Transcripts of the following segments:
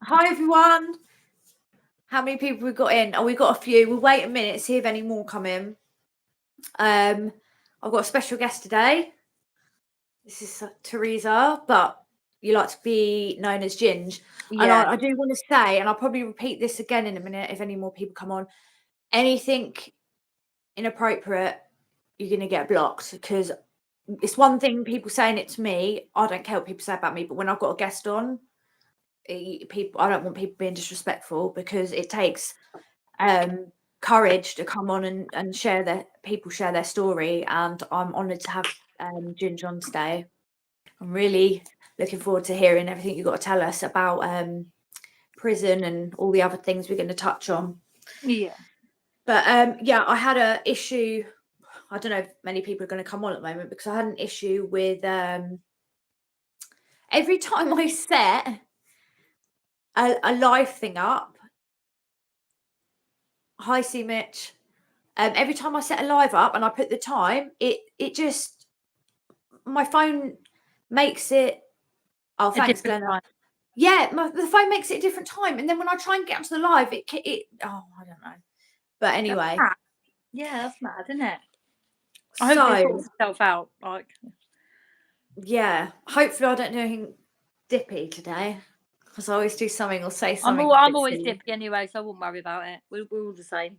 Hi everyone. How many people we got in? Oh, we got a few. We'll wait a minute, see if any more come in. I've got a special guest today. This is Theresa, but you like to be known as Ginge. And Yeah. I do want to say, and I'll probably repeat this again in a minute if any more people come on, anything inappropriate, you're going to get blocked, because it's one thing people saying it to me. I don't care what people say about me, but when I've got a guest on, I don't want people being disrespectful, because it takes courage to come on and share their story, and I'm honoured to have Ginger on today. I'm really looking forward to hearing everything you've got to tell us about prison and all the other things we're going to touch on. Yeah. But yeah, I had an issue. I don't know if many people are going to come on at the moment, because I had an issue with every time I set a live thing up. Hi, C Mitch. Every time I set a live up and I put the time, it just, my phone makes it. Oh, thanks, Glenna. Yeah, the phone makes it a different time, and then when I try and get onto the live, it oh, I don't know. But anyway, that's mad, isn't it? I hope it sorts itself out. Like, yeah, hopefully I don't do anything dippy today, because I always do something or say something. I'm always dippy anyway, so I wouldn't worry about it. We're all the same.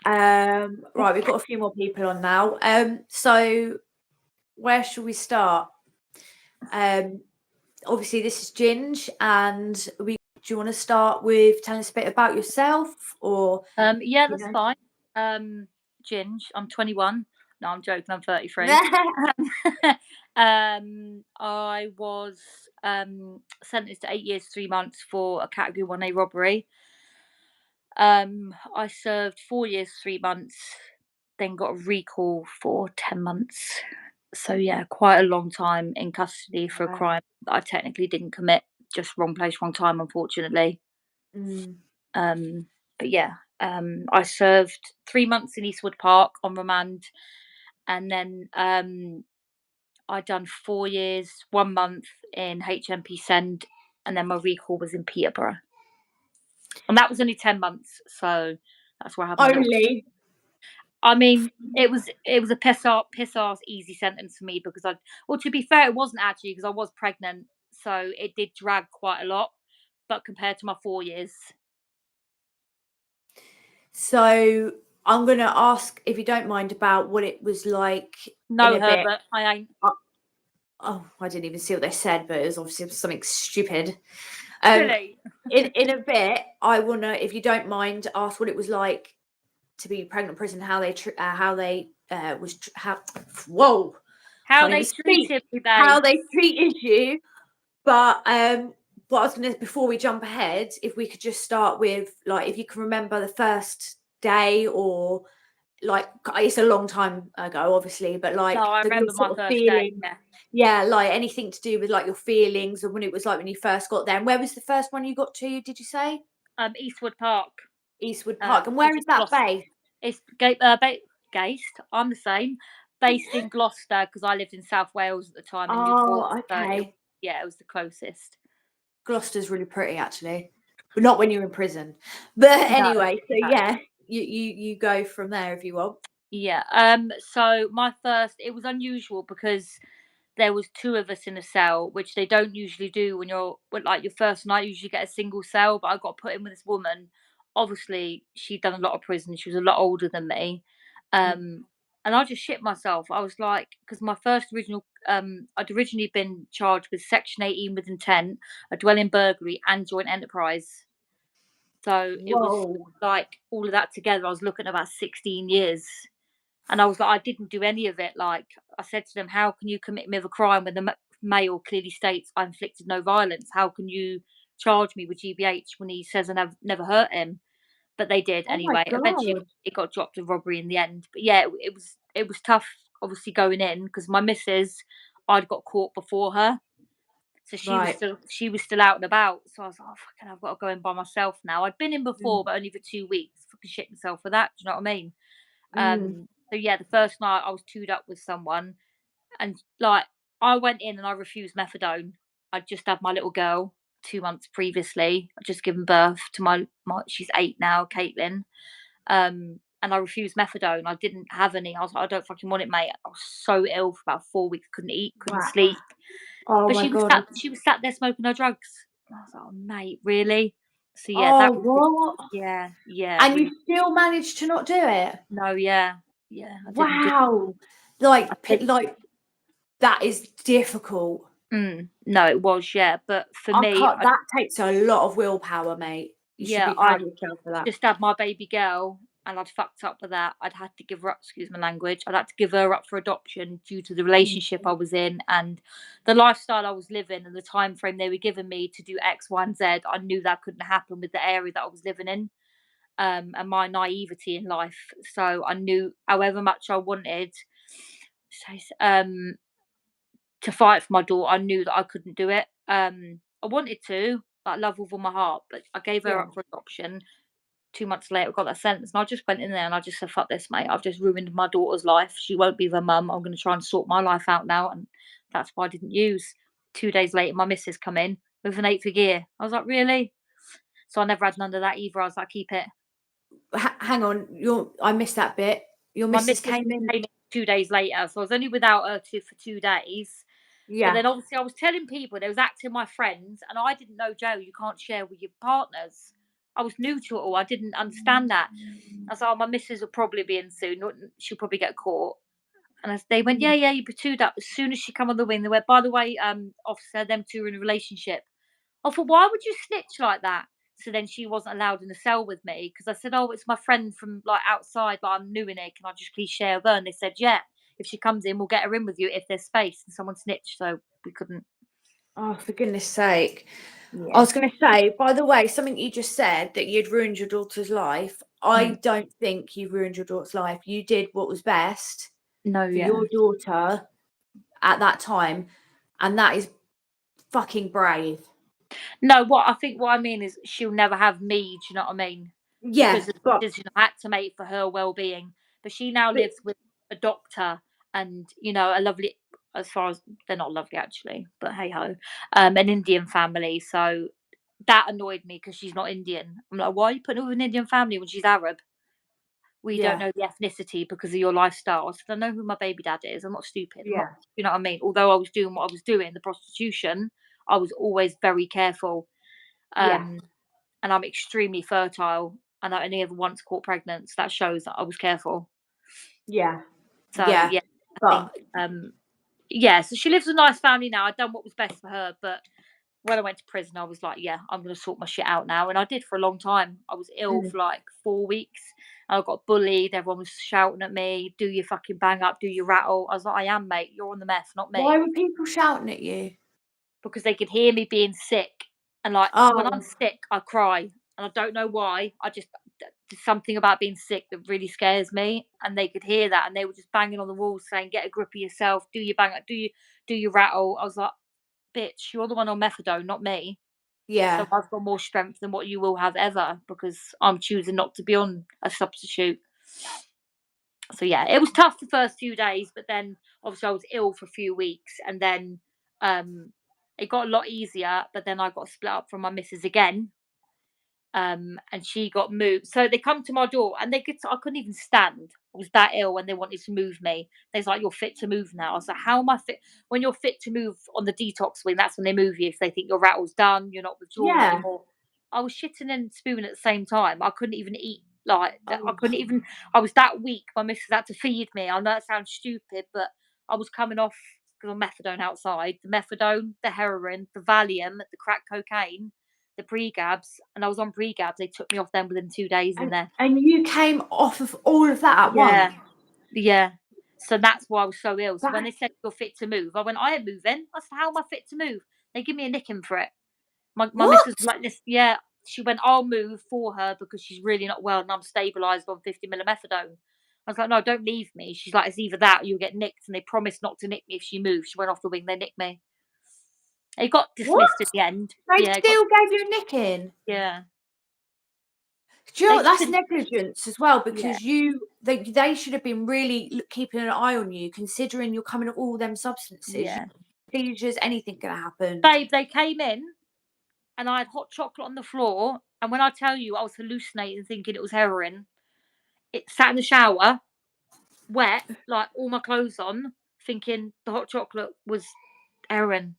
Right, we've got a few more people on now. So where should we start? Obviously this is Ginge, and do you want to start with telling us a bit about yourself, or? Yeah, that's fine. Ginge, I'm 21. No, I'm joking. I'm 33. I was sentenced to 8 years, 3 months for a Category 1A robbery. I served 4 years, 3 months, then got a recall for 10 months. So yeah, quite a long time in custody for a crime that I technically didn't commit. Just wrong place, wrong time, unfortunately. But yeah, I served 3 months in Eastwood Park on remand, and then I'd done 4 years, 1 month in HMP Send, and then my recall was in Peterborough. And that was only 10 months, so that's where I have only. I mean, it was a piss off easy sentence for me, because to be fair, it wasn't actually, because I was pregnant, so it did drag quite a lot, but compared to my 4 years. So I'm going to ask, if you don't mind, about what it was like. No, Herbert, I ain't. Oh, I didn't even see what they said, but it was obviously something stupid. Really? in a bit, I want to, if you don't mind, ask what it was like to be pregnant in prison, how they treated you. But what I was gonna, before we jump ahead, if we could just start with, like, if you can remember the first day, or like, it's a long time ago, obviously, but like, no, I remember my first day. Yeah, like anything to do with like your feelings, and when it was like when you first got there. And where was the first one you got to? Did you say? Eastwood Park. Eastwood Park, and where is that based? It's based. I'm the same. Based in Gloucester, because I lived in South Wales at the time. Oh, okay. It was the closest. Gloucester's really pretty, actually, but not when you're in prison. But anyway, so yeah, you go from there if you want. Yeah. So my first, it was unusual because there was 2 of us in a cell, which they don't usually do when like your first night. You usually get a single cell, but I got put in with this woman. Obviously, she'd done a lot of prison. She was a lot older than me. And I just shit myself. I was like, because my first I'd originally been charged with Section 18 with intent, a dwelling burglary, and joint enterprise. So it was like all of that together. I was looking at about 16 years. And I was like, I didn't do any of it. Like, I said to them, how can you commit me with a crime when the male clearly states I inflicted no violence? How can you charge me with GBH when he says I never hurt him? But they did anyway. Eventually, it got dropped to robbery in the end. But yeah, it was tough, obviously, going in, because my missus, I'd got caught before her. So she was still out and about. So I was like, oh, fucking, I've got to go in by myself now. I'd been in before, but only for 2 weeks. Fucking shit myself for that. Do you know what I mean? So yeah, the first night I was twoed up with someone, and like, I went in and I refused methadone. I just had my little girl, 2 months previously. I'd just given birth to my she's 8 now, Caitlin. And I refused methadone. I didn't have any. I was like, "I don't fucking want it, mate." I was so ill for about 4 weeks, couldn't eat, couldn't Wow. sleep. Oh But my God. she was sat there smoking her drugs. And I was like, "Oh, mate, really?" So, yeah, Oh, that was what? yeah, And really. you still managed to not do it? No, yeah, I didn't do Wow. I Like, did that is difficult. no, it was, yeah, but for I me, can't, that takes a lot of willpower, mate. You should be I proud of yourself for that. just had my baby girl, and I'd fucked up with that. I'd had to give her up, excuse my language. I'd had to give her up for adoption due to the Mm. relationship I was in and the lifestyle I was living and the time frame they were giving me to do X, Y, and Z. I knew that couldn't happen with the area that I was living in, and my naivety in life. So I knew, however much I wanted, so, to fight for my daughter, I knew that I couldn't do it. I wanted to, like, love with all my heart, but I gave her Yeah. up for adoption. 2 months later, I got that sentence, and I just went in there and I just said, "Fuck this, mate. I've just ruined my daughter's life. She won't be with her mum. I'm gonna try and sort my life out now." And that's why I didn't use. 2 days later, my missus come in with an 8th gear. I was like, "Really?" So I never had none of that either. I was like, "Keep it." Hang on, I missed that bit. Your My missus missus came in. came in 2 days later, so I was only without her for 2 days. But Yeah. then obviously I was telling people, they was acting my friends, and I didn't know, Joe, you can't share with your partners. I was new to it all. I didn't understand that. I was like, "Oh, my missus will probably be in soon. She'll probably get caught." And they went, Mm. "Yeah, yeah, you pursued up." As soon as she come on the wing, they went, "By the way, officer, them two are in a relationship." I thought, "Why would you snitch like that?" So then she wasn't allowed in the cell with me because I said, "Oh, it's my friend from like outside, like I'm new in here. Can I just please share with her?" And they said, "Yeah, if she comes in, we'll get her in with you if there's space." And someone snitched, so we couldn't. Oh, for goodness sake. I Yeah. was going to say, by the way, something you just said that you'd ruined your daughter's life. I Mm. don't think you ruined your daughter's life. You did what was best No, for yeah. your daughter at that time, and that is fucking brave. No, what I mean is she'll never have me, do you know what I mean? Yeah, Because of the decision I had to make for her well-being. But she now but lives with a doctor and, you know, a lovely, as far as they're not lovely actually, but hey ho, an Indian family. So that annoyed me because she's not Indian. I'm like, "Why are you putting her with an Indian family when she's Arab? We don't yeah, know the ethnicity because of your lifestyle." I said, "I know who my baby dad is. I'm not stupid. I'm not, yeah, you know what I mean?" Although I was doing what I was doing, the prostitution, I was always very careful. yeah, Um, and I'm extremely fertile, and I only ever once caught pregnant, so that shows that I was careful. yeah, So, yeah. yeah, I think, But yeah, so she lives with a nice family now. I've done what was best for her, but when I went to prison, I was like, "Yeah, I'm gonna sort my shit out now," and I did for a long time. I was ill mm, for, like, 4 weeks. I got bullied, everyone was shouting at me, "Do your fucking bang up, do your rattle." I was like, "I am, mate. You're on the meth, not why me." were people shouting at you? Because they could hear me being sick, and, like, when I'm Oh, sick, I cry, and I don't know why. There's something about being sick that really scares me, and they could hear that, and they were just banging on the walls saying, "Get a grip of yourself, do your bang, do your rattle." I was like, "Bitch, you're the one on methadone, not me. So yeah, I've got more strength than what you will have ever because I'm choosing not to be on a substitute." So yeah, it was tough the first few days, but then obviously I was ill for a few weeks, and then um, it got a lot easier. But then I got split up from my missus again, and she got moved. So they come to my door, and I couldn't even stand. I was that ill, and they wanted to move me. They was like, "You're fit to move now." I was like, "How am I fit?" When you're fit to move on the detox wing, that's when they move you. If they think your rattle's done, you're not withdrawing yeah. anymore. I was shitting and spewing at the same time. I couldn't even eat. Like I Oh, couldn't even. I was that weak. My missus had to feed me. I know that sounds stupid, but I was coming off because of methadone outside. The methadone, the heroin, the Valium, the crack cocaine, the pregabs, and I was on pregabs. They took me off them within 2 days in and there. and you came off of all of that at once. Yeah, yeah. So that's why I was so ill. So when That they said you're fit to move, I went, "I am moving." I said, "How am I fit to move?" They give me a nicking for it. My missus was what? like this, yeah. She went, "I'll move for her because she's really not well and I'm stabilised on 50 mil of methadone." I was like, "No, don't leave me." She's like, "It's either that or you'll get nicked." And they promised not to nick me if she moved. She went off the wing, they nicked me. It got What? dismissed in the end. They Yeah, it got, still gave you a nicking? yeah. Do you know They what? just That's didn't, negligence as well yeah, because they should have been really keeping an eye on you, considering you're coming off all them substances. yeah. Seizures, anything gonna happen. Babe, they came in and I had hot chocolate on the floor. And when I tell you, I was hallucinating, thinking it was heroin. It sat in the shower, wet, like all my clothes on, thinking the hot chocolate was heroin.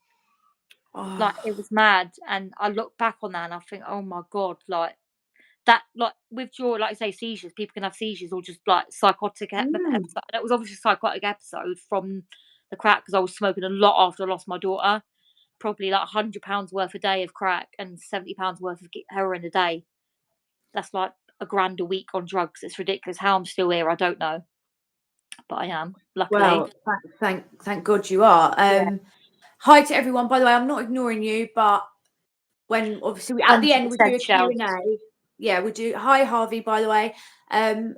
Like Oh, it was mad. And I look back on that and I think, oh my god, like that, like with your, like I say, seizures, people can have seizures or just like psychotic mm. episode. That was obviously a psychotic episode from the crack because I was smoking a lot after I lost my daughter. Probably like £100 worth a day of crack and £70 worth of heroin a day. That's like a grand a week on drugs. It's ridiculous. How I'm still here, I don't know, but I am, luckily. Well, thank God you are. Yeah, Hi to everyone. By the way, I'm not ignoring you, but when obviously at the end we do 100% a shells. Q&A. Yeah, we do. Hi Harvey, by the way, and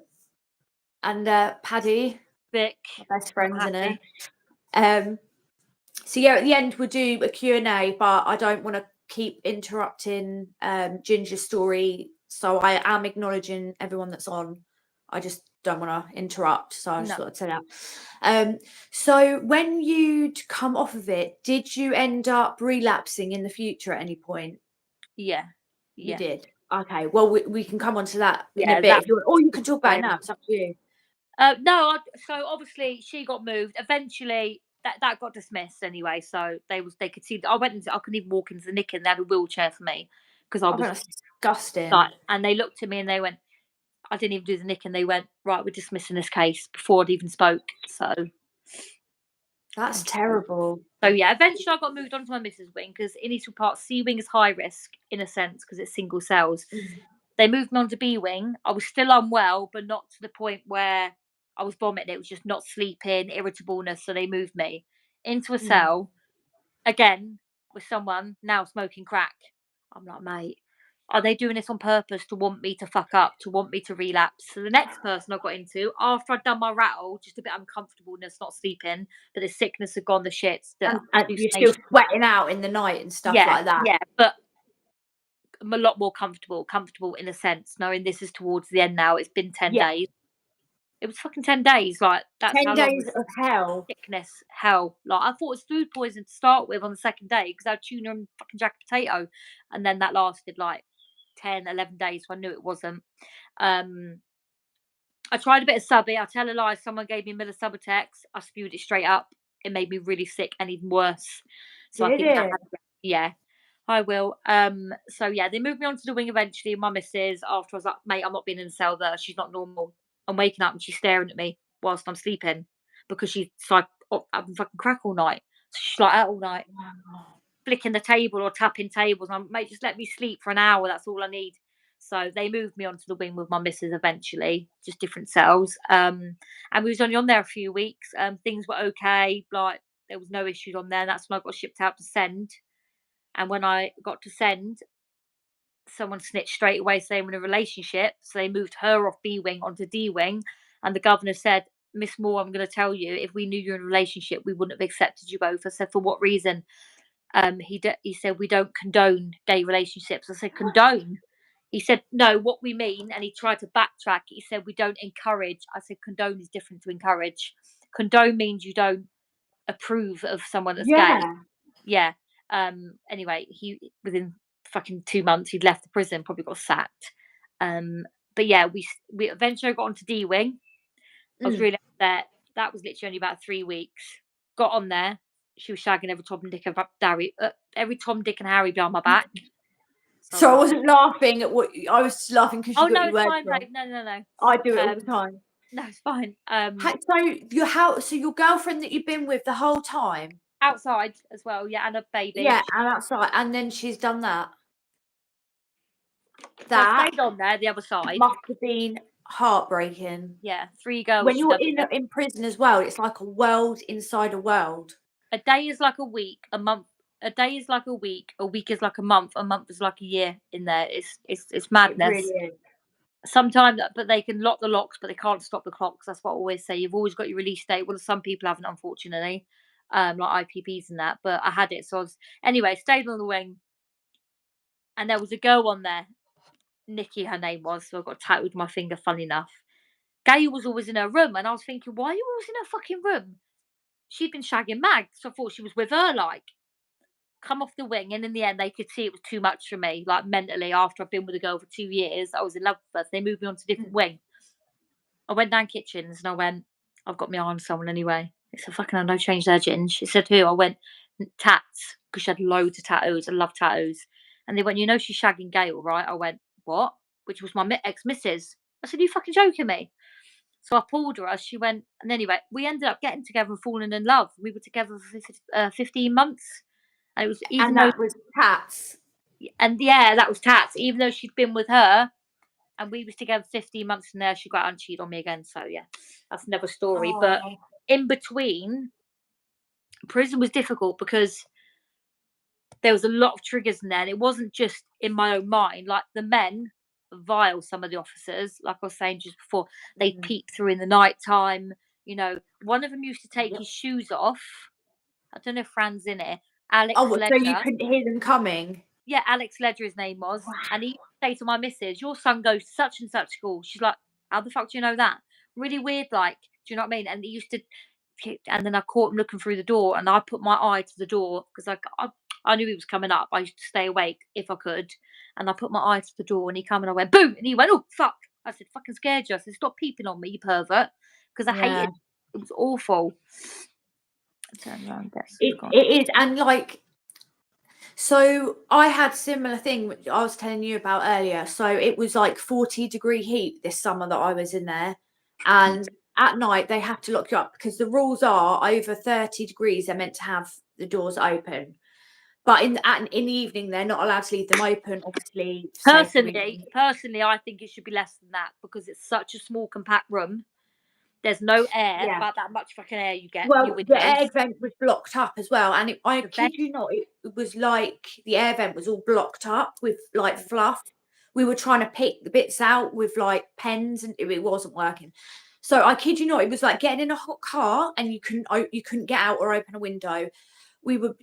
Paddy, Vic, my best not friends in her. happy. So yeah, at the end we'll do a Q&A, but I don't want to keep interrupting Ginger's story, so I am acknowledging everyone that's on. I just don't want to interrupt, so I just No, thought I'd say that. So when you'd come off of it, did you end up relapsing in the future at any point? yeah, You yeah, did. Okay. Well, we can come on to that in a yeah. bit That if you want, or you can talk about it now. experience. It's up to you. No, so obviously she got moved. Eventually, that got dismissed anyway. So they could see that I went into, I couldn't even walk into the nick and they had a wheelchair for me because I I think was that's disgusting. like, and they looked at me and they went, I didn't even do the nick, and they went, right, we're dismissing this case before I'd even spoke. So That's I'm sorry. terrible. So yeah, eventually I got moved on to my Mrs. Wing because initial part C Wing is high risk in a sense because it's single cells. Mm. They moved me on to B Wing. I was still unwell, but not to the point where I was vomiting. It was just not sleeping, irritableness. So they moved me into a Mm. cell again with someone now smoking crack. I'm like, mate, are they doing this on purpose to want me to fuck up, to want me to relapse? So the next person I got into, after I'd done my rattle, just a bit uncomfortableness, not sleeping, but the sickness had gone, the shits, the And you're still hallucination. sweating out in the night and stuff Yeah, like that. yeah, but I'm a lot more comfortable in a sense, knowing this is towards the end now. It's been 10 Yeah. days. It was fucking 10 days. Like, that's 10 how long days this of hell. sickness, hell. Like, I thought it was food poison to start with on the second day because I had tuna and fucking jacket potato. And then that lasted like 10, 11 days. So I knew it wasn't. Um, I tried a bit of subby. I tell a lie. Someone gave me a Miller Subutex. I spewed it straight up. It made me really sick and even worse. So I Did think that it? had, yeah, I will. So yeah, they moved me onto the wing eventually. My missus, after I was like, mate, I'm not being in a cell there. She's not normal. I'm waking up and she's staring at me whilst I'm sleeping because she's like, oh, having fucking crack all night. So she's like out all night, Wow. flicking the table or tapping tables. I'm, mate, just let me sleep for an hour. That's all I need. So they moved me onto the wing with my missus eventually, just different cells. And we was only on there a few weeks. Things were okay. Like there was no issues on there. And that's when I got shipped out to send. And when I got to send, someone snitched straight away saying we're in a relationship. So they moved her off B wing onto D wing. And the governor said, Miss Moore, I'm going to tell you, if we knew you were in a relationship, we wouldn't have accepted you both. I said, for what reason? He said, we don't condone gay relationships. I said, condone? He said, no, what we mean, and he tried to backtrack. He said, we don't encourage. I said, condone is different to encourage. Condone means you don't approve of someone that's gay. Yeah. Yeah. Anyway, he within fucking 2 months he'd left the prison, probably got sacked. But yeah, we eventually got onto D wing. I was Mm. really upset. That was literally only about 3 weeks. Got on there. She was shagging every Tom, Dick, and Harry behind my back. So I was So I like, wasn't laughing at what I was laughing because you oh got no, your it's words fine, wrong. babe. No, no, no. I do it all the time. No, it's fine. So your girlfriend that you've been with the whole time? Outside as well, yeah, and a baby. Yeah, and outside, and then she's done that. So I That stayed on there, the other side. must have been heartbreaking. Yeah, 3 girls When she you're done it with. in prison as well, it's like a world inside a world. A day is like a week, a month. A day is like a week is like a month is like a year in there. It's It really madness. is. Sometimes, but they can lock the locks, but they can't stop the clocks. That's what I always say. You've always got your release date. Well, some people haven't, unfortunately, like IPPs and that. But I had it, so I was anyway. Stayed on the wing, and there was a girl on there. Nikki, her name was. So I got tattooed with my finger. Funny enough, Gail was always in her room, and I was thinking, why are you always in her fucking room? She'd been shagging Mag, so I thought she was with her, like. come off the wing, and in the end, they could see it was too much for me, like mentally. After I've been with a girl for 2 years, I was in love with her. So they moved me on to a different wing. I went down kitchens and I went, I've got my eye on someone anyway. He said, fucking hell, no change there, Ginge. She said, who? I went, tats, because she had loads of tattoos. I love tattoos. And they went, you know, she's shagging Gail, right? I went, what? Which was my ex-missus. I said, you fucking joking me? So I pulled her as she went. And anyway, we ended up getting together and falling in love. We were together for 15 months. And it was, even And though, that was Tats. and yeah, that was tats, even though she'd been with her. And we was together 15 months, and there she got out and cheated on me again. So yeah, that's another story. But Oh. in between, prison was difficult because there was a lot of triggers in there. And it wasn't just in my own mind. Like the men, vile, some of the officers, like I was saying just before, they'd peep through in the night time. You know, one of them used to take his shoes off. I don't know if Fran's in it. Alex Oh, so you Ledger. couldn't hear them coming? Yeah, Alex Ledger, his name was. And he say to my missus, your son goes to such and such school. She's like, how the fuck do you know that? Really weird, like, do you know what I mean? And he used to, and then I caught him looking through the door, and I put my eye to the door because I knew he was coming up. I used to stay awake if I could. And I put my eye to the door, and he come and I went, boom. And he went, oh, fuck. I said, fucking scared you. I said, stop peeping on me, you pervert. Because I hated it. It was awful. Turn around, it is. And like, so I had similar thing which I was telling you about earlier. So it was like 40-degree heat this summer that I was in there, and at night they have to lock you up because the rules are over 30 degrees they're meant to have the doors open, but in the evening they're not allowed to leave them open, obviously. Personally, I think it should be less than that because it's such a small compact room. There's no air, about that much fucking air you get in your Well, the air windows. vent was blocked up as well, and I The kid vent, you not, it was like the air vent was all blocked up with like fluff. We were trying to pick the bits out with like pens, and it wasn't working. So I kid you not, it was like getting in a hot car and you couldn't get out or open a window.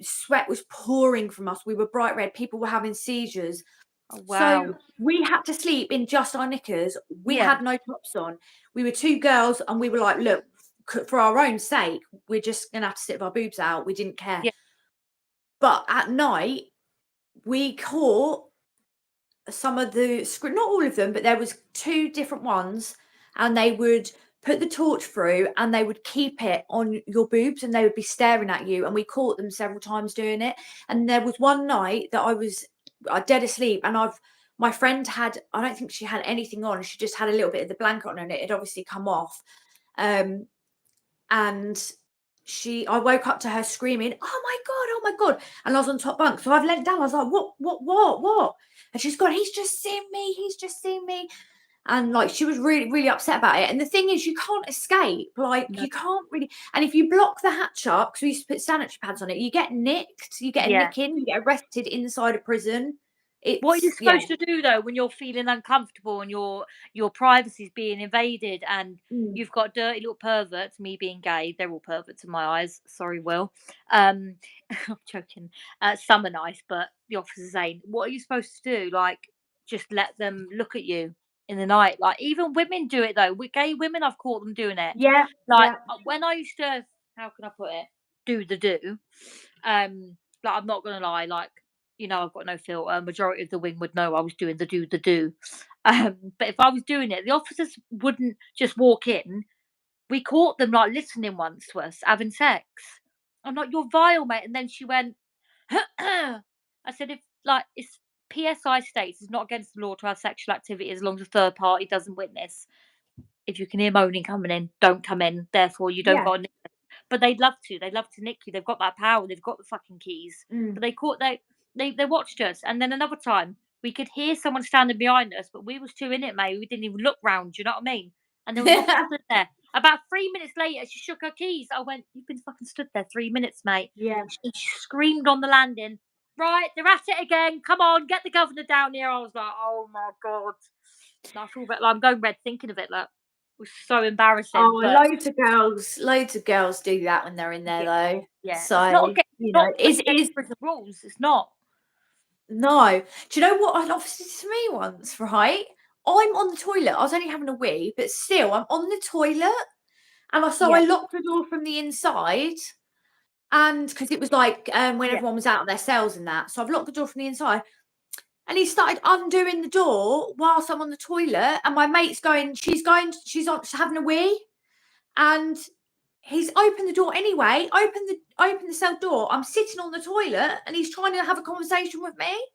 Sweat was pouring from us. We were bright red. People were having seizures. oh So wow. we had to sleep in just our knickers. We Yeah. had no tops on. We were two girls, and we were like, look, for our own sake, we're just gonna have to sit with our boobs out. We didn't care. Yeah. But at night, we caught some of the not all of them, but there was two different ones, and they would put the torch through and they would keep it on your boobs and they would be staring at you, and we caught them several times doing it. And there was one night that I was dead asleep, and my friend had, I don't think she had anything on, she just had a little bit of the blanket on and it had obviously come off. And I woke up to her screaming, oh my God. And I was on top bunk. So I've leant down. I was like, what? And she's gone, he's just seen me. And like, she was really, really upset about it. And the thing is, you can't escape. Like, No. you can't really. And if you block the hatch up, because we used to put sanitary pads on it, you get nicked. You get a nicking. You get arrested inside a prison. What are you supposed to do though when you're feeling uncomfortable and your privacy's being invaded and you've got dirty little perverts, me being gay, they're all perverts in my eyes. Sorry, Will. I'm joking. Some are nice, but the officers ain't. What are you supposed to do? Like, just let them look at you in the night? Like, even women do it though. With gay women, I've caught them doing it. Yeah. Like, when I used to, how can I put it? Do. Like, I'm not gonna lie, like, you know, I've got no filter. Majority of the wing would know I was doing the do. But if I was doing it, the officers wouldn't just walk in. We caught them like listening once to us having sex. I'm like, you're vile, mate. And then she went, I said, if like it's PSI states it's not against the law to have sexual activity as long as a third party doesn't witness. If you can hear moaning coming in, don't come in. Therefore, you don't got. But they'd love to. They'd love to nick you. They've got that power. They've got the fucking keys. But they watched us. And then another time, we could hear someone standing behind us, but we was too in it, mate. We didn't even look round. Do you know what I mean? And there was an officer stood there. About 3 minutes later, she shook her keys. I went, you've been fucking stood there 3 minutes, mate. Yeah. She screamed on the landing, right, they're at it again. Come on, get the governor down here. I was like, oh my God. And I feel like I'm going red thinking of it. Like, it was so embarrassing. Oh, but loads of girls do that when they're in there, though. yeah, So, it's not against, you know, against prison rules. It's not. No. Do you know what an officer did to me once, right? I'm on the toilet. I was only having a wee, but still, I'm on the toilet. And I Yeah. locked the door from the inside. and because it was like when Yeah. everyone was out of their cells and that. So I've locked the door from the inside, and he started undoing the door whilst I'm on the toilet, and my mate's she's having a wee, and he's opened the door anyway. Open the cell door. I'm sitting on the toilet, and he's trying to have a conversation with me.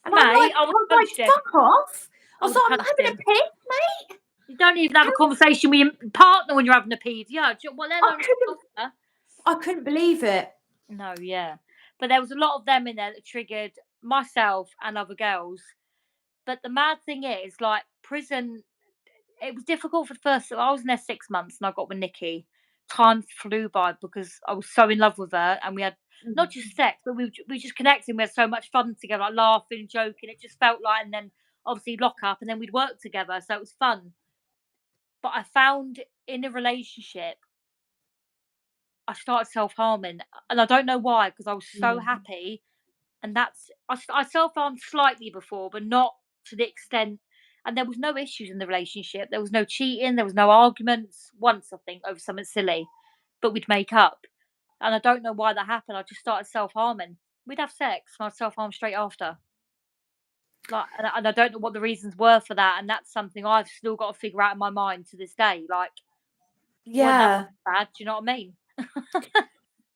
And I'm Mate, like, I would have punched him. fuck off. I I was would have like, I'm punched having him. a piss, mate. You don't even have a conversation with your partner when you're having a pee. Yeah, well, let alone I couldn't believe it. No, yeah. But there was a lot of them in there that triggered myself and other girls. But the mad thing is, like, prison, it was difficult for the first. I was in there 6 months and I got with Nikki. Time flew by because I was so in love with her, and we had not just sex, but we just connected. We had so much fun together, like laughing, joking. It just felt like, and then obviously lock up, and then we'd work together, so it was fun. But I found in a relationship, I started self harming, and I don't know why, because I was so happy. And I self harmed slightly before, but not to the extent. And there was no issues in the relationship. There was no cheating. There was no arguments. Once, I think, over something silly, but we'd make up. And I don't know why that happened. I just started self harming. We'd have sex, and I'd self harm straight after. Like, and I don't know what the reasons were for that. And that's something I've still got to figure out in my mind to this day. Like, wasn't that Yeah. bad? Do you know what I mean?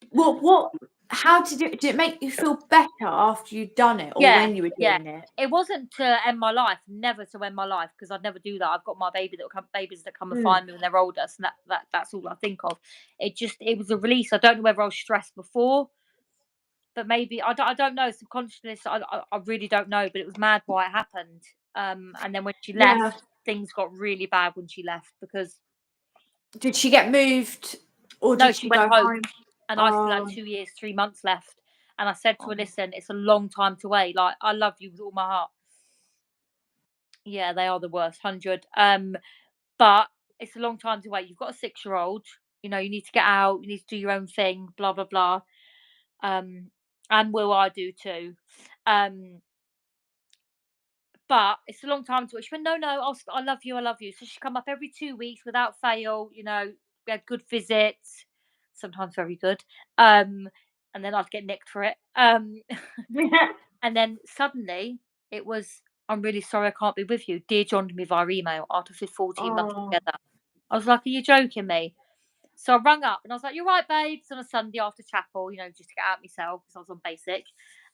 What? How did it make you feel better after you'd done it, or Yeah, when you were yeah. doing it? It wasn't to end my life, never to end my life, because I'd never do that. I've got my babies that come and find me when they're older, so that's all I think of. It was a release. I don't know whether I was stressed before, but maybe I don't know. Subconsciousness, I really don't know, but it was mad why it happened. And then when she Yeah. left, things got really bad when she left because Did she get moved, or no, did she she went go home, home? and I still had Oh, 2 years, 3 months left. And I said to her, oh. "Listen, it's a long time to wait. Like, I love you with all my heart." Yeah, they are the worst, 100. But it's a long time to wait. You've got a 6-year-old, you need to get out, you need to do your own thing, blah, blah, blah. And will I do too. Um, but it's a long time to wait. She went, no, I love you, I love you. So she'd come up every 2 weeks without fail, we had good visits, sometimes very good. And then I'd get nicked for it. And then suddenly it was, I'm really sorry I can't be with you. Dear John to me via email after 14 months Oh. together. I was like, are you joking me? So I rung up and I was like, "You're right, babes," on a Sunday after chapel, just to get out myself because I was on basic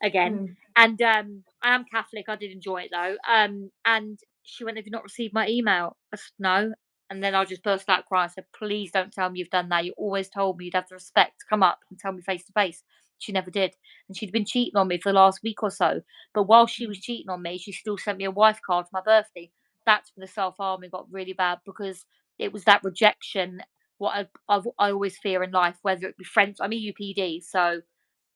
again. And I am Catholic. I did enjoy it though. And she went, "Have you not received my email?" I said, "No." And then I just burst out crying. I said, "Please don't tell me you've done that. You always told me you'd have the respect to come up and tell me face to face." She never did. And she'd been cheating on me for the last week or so. But while she was cheating on me, she still sent me a wife card for my birthday. That's when the self harming got really bad because it was that rejection what I always fear in life, whether it be friends. I'm EUPD, so Yeah.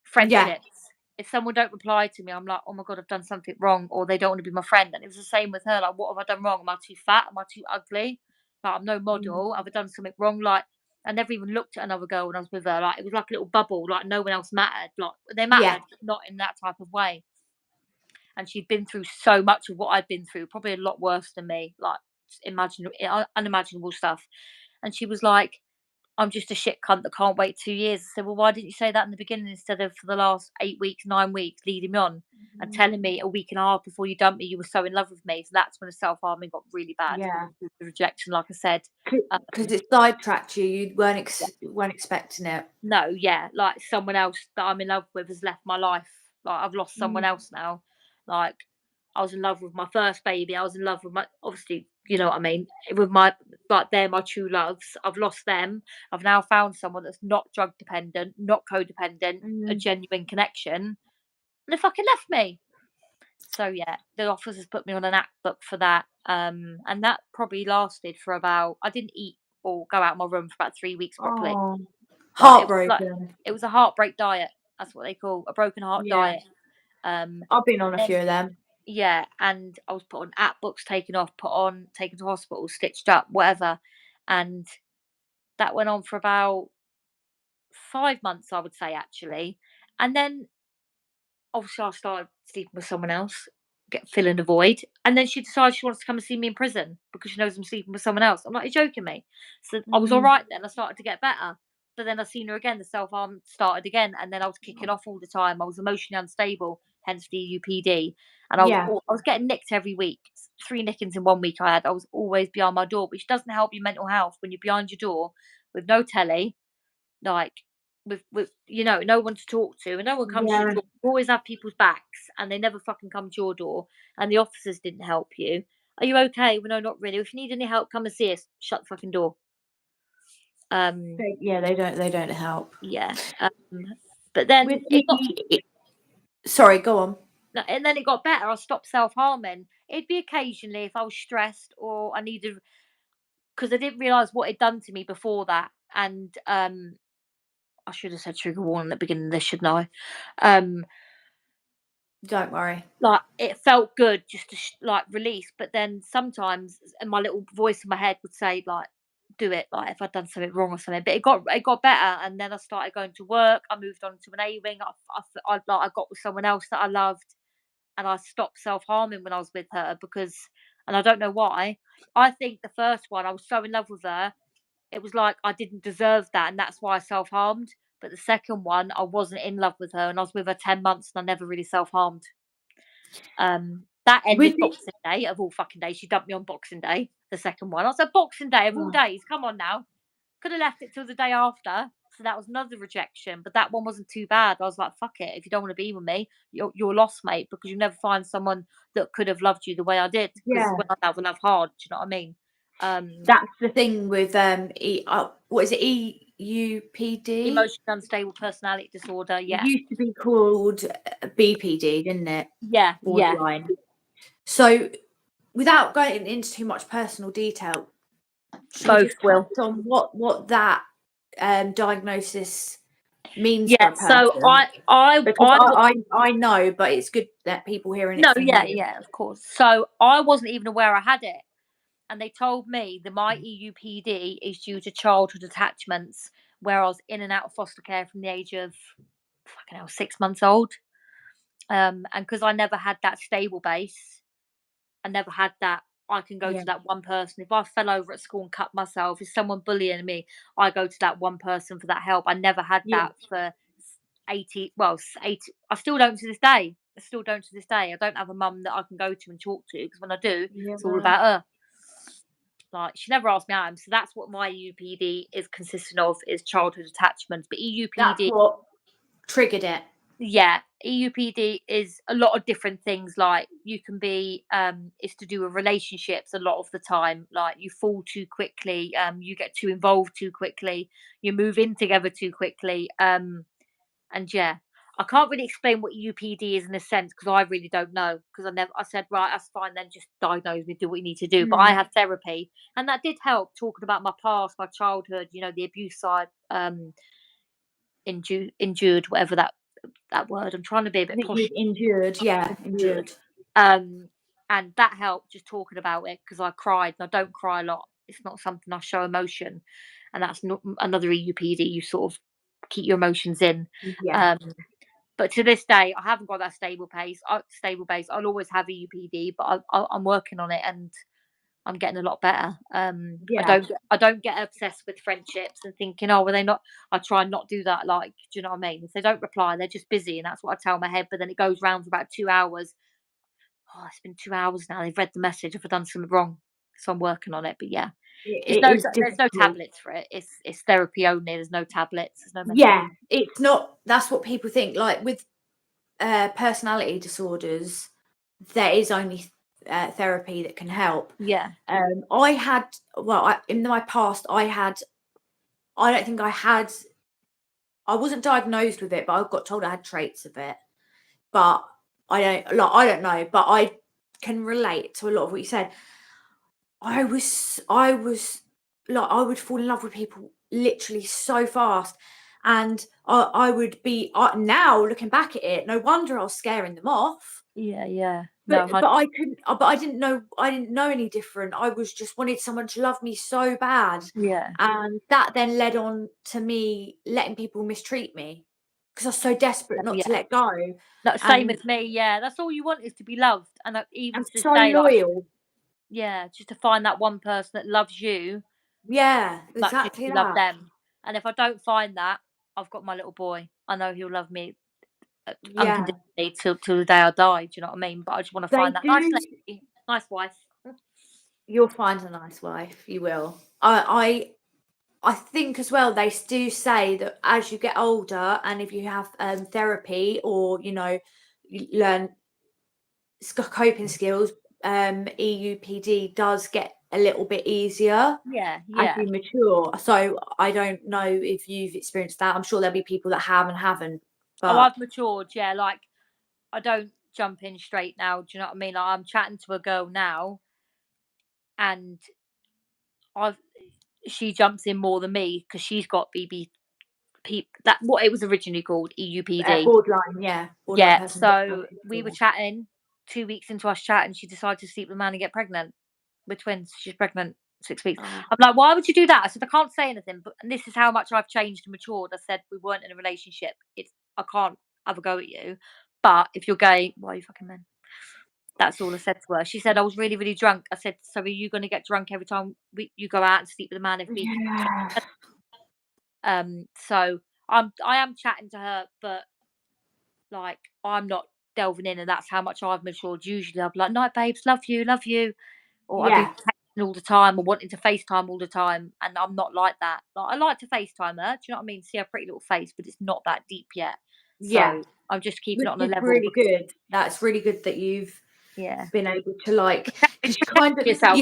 friendships. If someone don't reply to me, I'm like, oh my god, I've done something wrong, or they don't want to be my friend. And it was the same with her. Like, what have I done wrong? Am I too fat? Am I too ugly? Like, I'm no model. Have I done something wrong? Like, I never even looked at another girl when I was with her. Like, it was like a little bubble. Like, no one else mattered. Like, they Yeah. mattered, but not in that type of way. And she'd been through so much of what I'd been through, probably a lot worse than me. Like, unimaginable stuff. And she was like, I'm just a shit cunt that can't wait 2 years. I said, well, why didn't you say that in the beginning instead of for the last 8 weeks, 9 weeks, leading me on and telling me a week and a half before you dumped me, you were so in love with me. So that's when the self harming got really bad. Yeah. The rejection, like I said. Because it sidetracked you. You Yeah. weren't expecting it. No, yeah, like someone else that I'm in love with has left my life. Like I've lost someone else now. Like I was in love with my first baby. I was in love with my, obviously, you know what I mean, with my, like they're my true loves. I've lost them. I've now found someone that's not drug dependent, not codependent, a genuine connection, and they fucking left me. So yeah, the officers put me on an act book for that. And that probably lasted for about, I didn't eat or go out of my room for about 3 weeks properly. Oh, Like heartbroken. it was a heartbreak diet. That's what they call a broken heart Yeah. diet. Um, I've been on a then few of them. yeah, and I was put on app books, taken off, put on, taken to hospital, stitched up, whatever. And that went on for about 5 months, I would say, actually. And then obviously I started sleeping with someone else, filling a void. And then she decides she wants to come and see me in prison because she knows I'm sleeping with someone else. I'm like, you're joking me. So I was all right then. I started to get better. but then I seen her again, the self-harm started again, and then I was kicking off all the time. I was emotionally unstable, hence the UPD, and Yeah. I was getting nicked every week. 3 nickings in 1 week I had. I was always behind my door, which doesn't help your mental health when you're behind your door with no telly, like, with no one to talk to, and no one comes to your Yeah. door. You always have people's backs, and they never fucking come to your door, and the officers didn't help you. "Are you okay?" "Well, no, not really." "If you need any help, come and see us." Shut the fucking door. Yeah, they don't help. Yeah, but then With it got the Sorry, go on. and then it got better. I stopped self-harming. It'd be occasionally if I was stressed or I needed, because I didn't realise what it'd done to me before that, and, I should have said trigger warning at the beginning of this, shouldn't I? Um, Don't worry. like, it felt good just to like, release, but then sometimes and my little voice in my head would say, like, "Do it," like, if I'd done something wrong or something, but it got better, and then I started going to work. I moved on to an A wing. I got with someone else that I loved, and I stopped self-harming when I was with her because, and I don't know why. I think the first one, I was so in love with her, it was like I didn't deserve that, and that's why I self-harmed. But the second one, I wasn't in love with her, and I was with her 10 months, and I never really self-harmed. That With ended the Boxing Day, of all fucking days. She dumped me on Boxing Day, the second one. I was like, "Boxing Day of all Oh, days, come on now." Could have left it till the day after, so that was another rejection, but that one wasn't too bad. I was like, "Fuck it, if you don't wanna be with me, you're lost, mate, because you'll never find someone that could have loved you the way I did. Because yeah. when I love hard, do you know what I mean?" That's the thing with what is it? EUPD? Emotionally unstable personality disorder, It yeah. used to be called BPD, didn't it? Yeah, yeah. Borderline. So, without going into too much personal detail, should we Both just will. touch on what that diagnosis means for Yeah, a so person? Because I wa I know, but it's good that people hearing it no, from yeah, you. yeah, of course. So, I wasn't even aware I had it, and they told me that my EUPD is due to childhood attachments, where I was in and out of foster care from the age of, fucking hell, 6 months old. And because I never had that stable base, I never had that, I can go Yeah. to that one person. If I fell over at school and cut myself, if someone bullying me, I go to that one person for that help. I never had Yeah. that for 80, well, 80, I still don't to this day. I still don't to this day. I don't have a mum that I can go to and talk to, because when I do, it's all Yeah. about her. Like, she never asked me out, so that's what my EUPD is consistent of, is childhood attachments. But That's EUPD, what triggered it. yeah, EUPD is a lot of different things. Like, you can be, it's to do with relationships a lot of the time. Like, you fall too quickly, you get too involved too quickly, you move in together too quickly. And yeah, I can't really explain what UPD is in a sense, because I really don't know. Because I said, right, that's fine, then just diagnose me, do what you need to do. But I Mm. had therapy, and that did help, talking about my past, my childhood, the abuse side, endured, whatever that word. I'm trying to be a I bit think posh. you've endured. Yeah, Endured. endured. Um, and that helped, just talking about it, because I cried, and I don't cry a lot. It's not something I show emotion, and that's not another EUPD. You sort of keep your emotions in. Yeah. Um, but to this day, I haven't got that stable base. I'll always have EUPD, but I'm working on it, and I'm getting a lot better. Yeah. I don't get obsessed with friendships and thinking, "Oh, were they not?" I try and not do that. Like, do you know what I mean? If they don't reply, they're just busy, and that's what I tell my head. But then it goes round for about 2 hours. Oh, it's been 2 hours now. They've read the message. If I've done something wrong, so I'm working on it. But yeah, It is there's no difficult. tablets for it. It's therapy only. There's no tablets. There's no Yeah, medication. it's not. That's what people think. Like with personality disorders, there is only therapy that can help. Yeah, I had, well, in my past, I don't think I had, I wasn't diagnosed with it, but I got told I had traits of it. But I don't know, but I can relate to a lot of what you said. I was like, I would fall in love with people literally so fast. And I would be, now looking back at it, no wonder I was scaring them off. yeah, yeah. But No, I couldn't. But I didn't know any different. I was just wanted someone to love me so bad, yeah, and that then led on to me letting people mistreat me because I was so desperate not to yeah. let go, No, same and as me. Yeah, that's all you want, is to be loved. And even I'm to this so day, like, loyal. yeah, just to find that one person that loves you Yeah, much as exactly you love that. them. And if I don't find that, I've got my little boy. I know he'll love me Yeah, unconditionally till the day I die. Do you know what I mean? But I just want to they find that nice do. lady, nice wife. You'll find a nice wife. You will. I think as well. They do say that as you get older, and if you have therapy or you learn coping skills, EUPD does get a little bit easier Yeah, as yeah. you mature. So I don't know if you've experienced that. I'm sure there'll be people that have and haven't. Oh, But I've matured. Yeah, like I don't jump in straight now. Do you know what I mean? Like, I'm chatting to a girl now, and I've she jumps in more than me because she's got that what it was originally called EUPD. borderline, yeah, borderline Yeah, personality so we were disorder. chatting. 2 weeks into us chatting, she decided to sleep with a man and get pregnant. We're twins. She's pregnant 6 weeks. Oh, I'm like, why would you do that? I said, I can't say anything, but and this is how much I've changed and matured. I said, we weren't in a relationship. I can't have a go at you. But if you're gay, why are you fucking men? That's all I said to her. She said, I was really, really drunk. I said, so are you going to get drunk every time you go out and sleep with a man if me? yeah, So I am chatting to her, but like I'm not delving in, and that's how much I've matured. Usually, I'd be like, "Night, babes, love you," or I'd be yeah, texting all the time or wanting to FaceTime all the time, and I'm not like that. Like I like to FaceTime her. Do you know what I mean? See her pretty little face, but it's not that deep yet. yeah. So I'm just keeping it Which on a is level really because good. That's really good that you've yeah, been able to because you protect kind of yourself.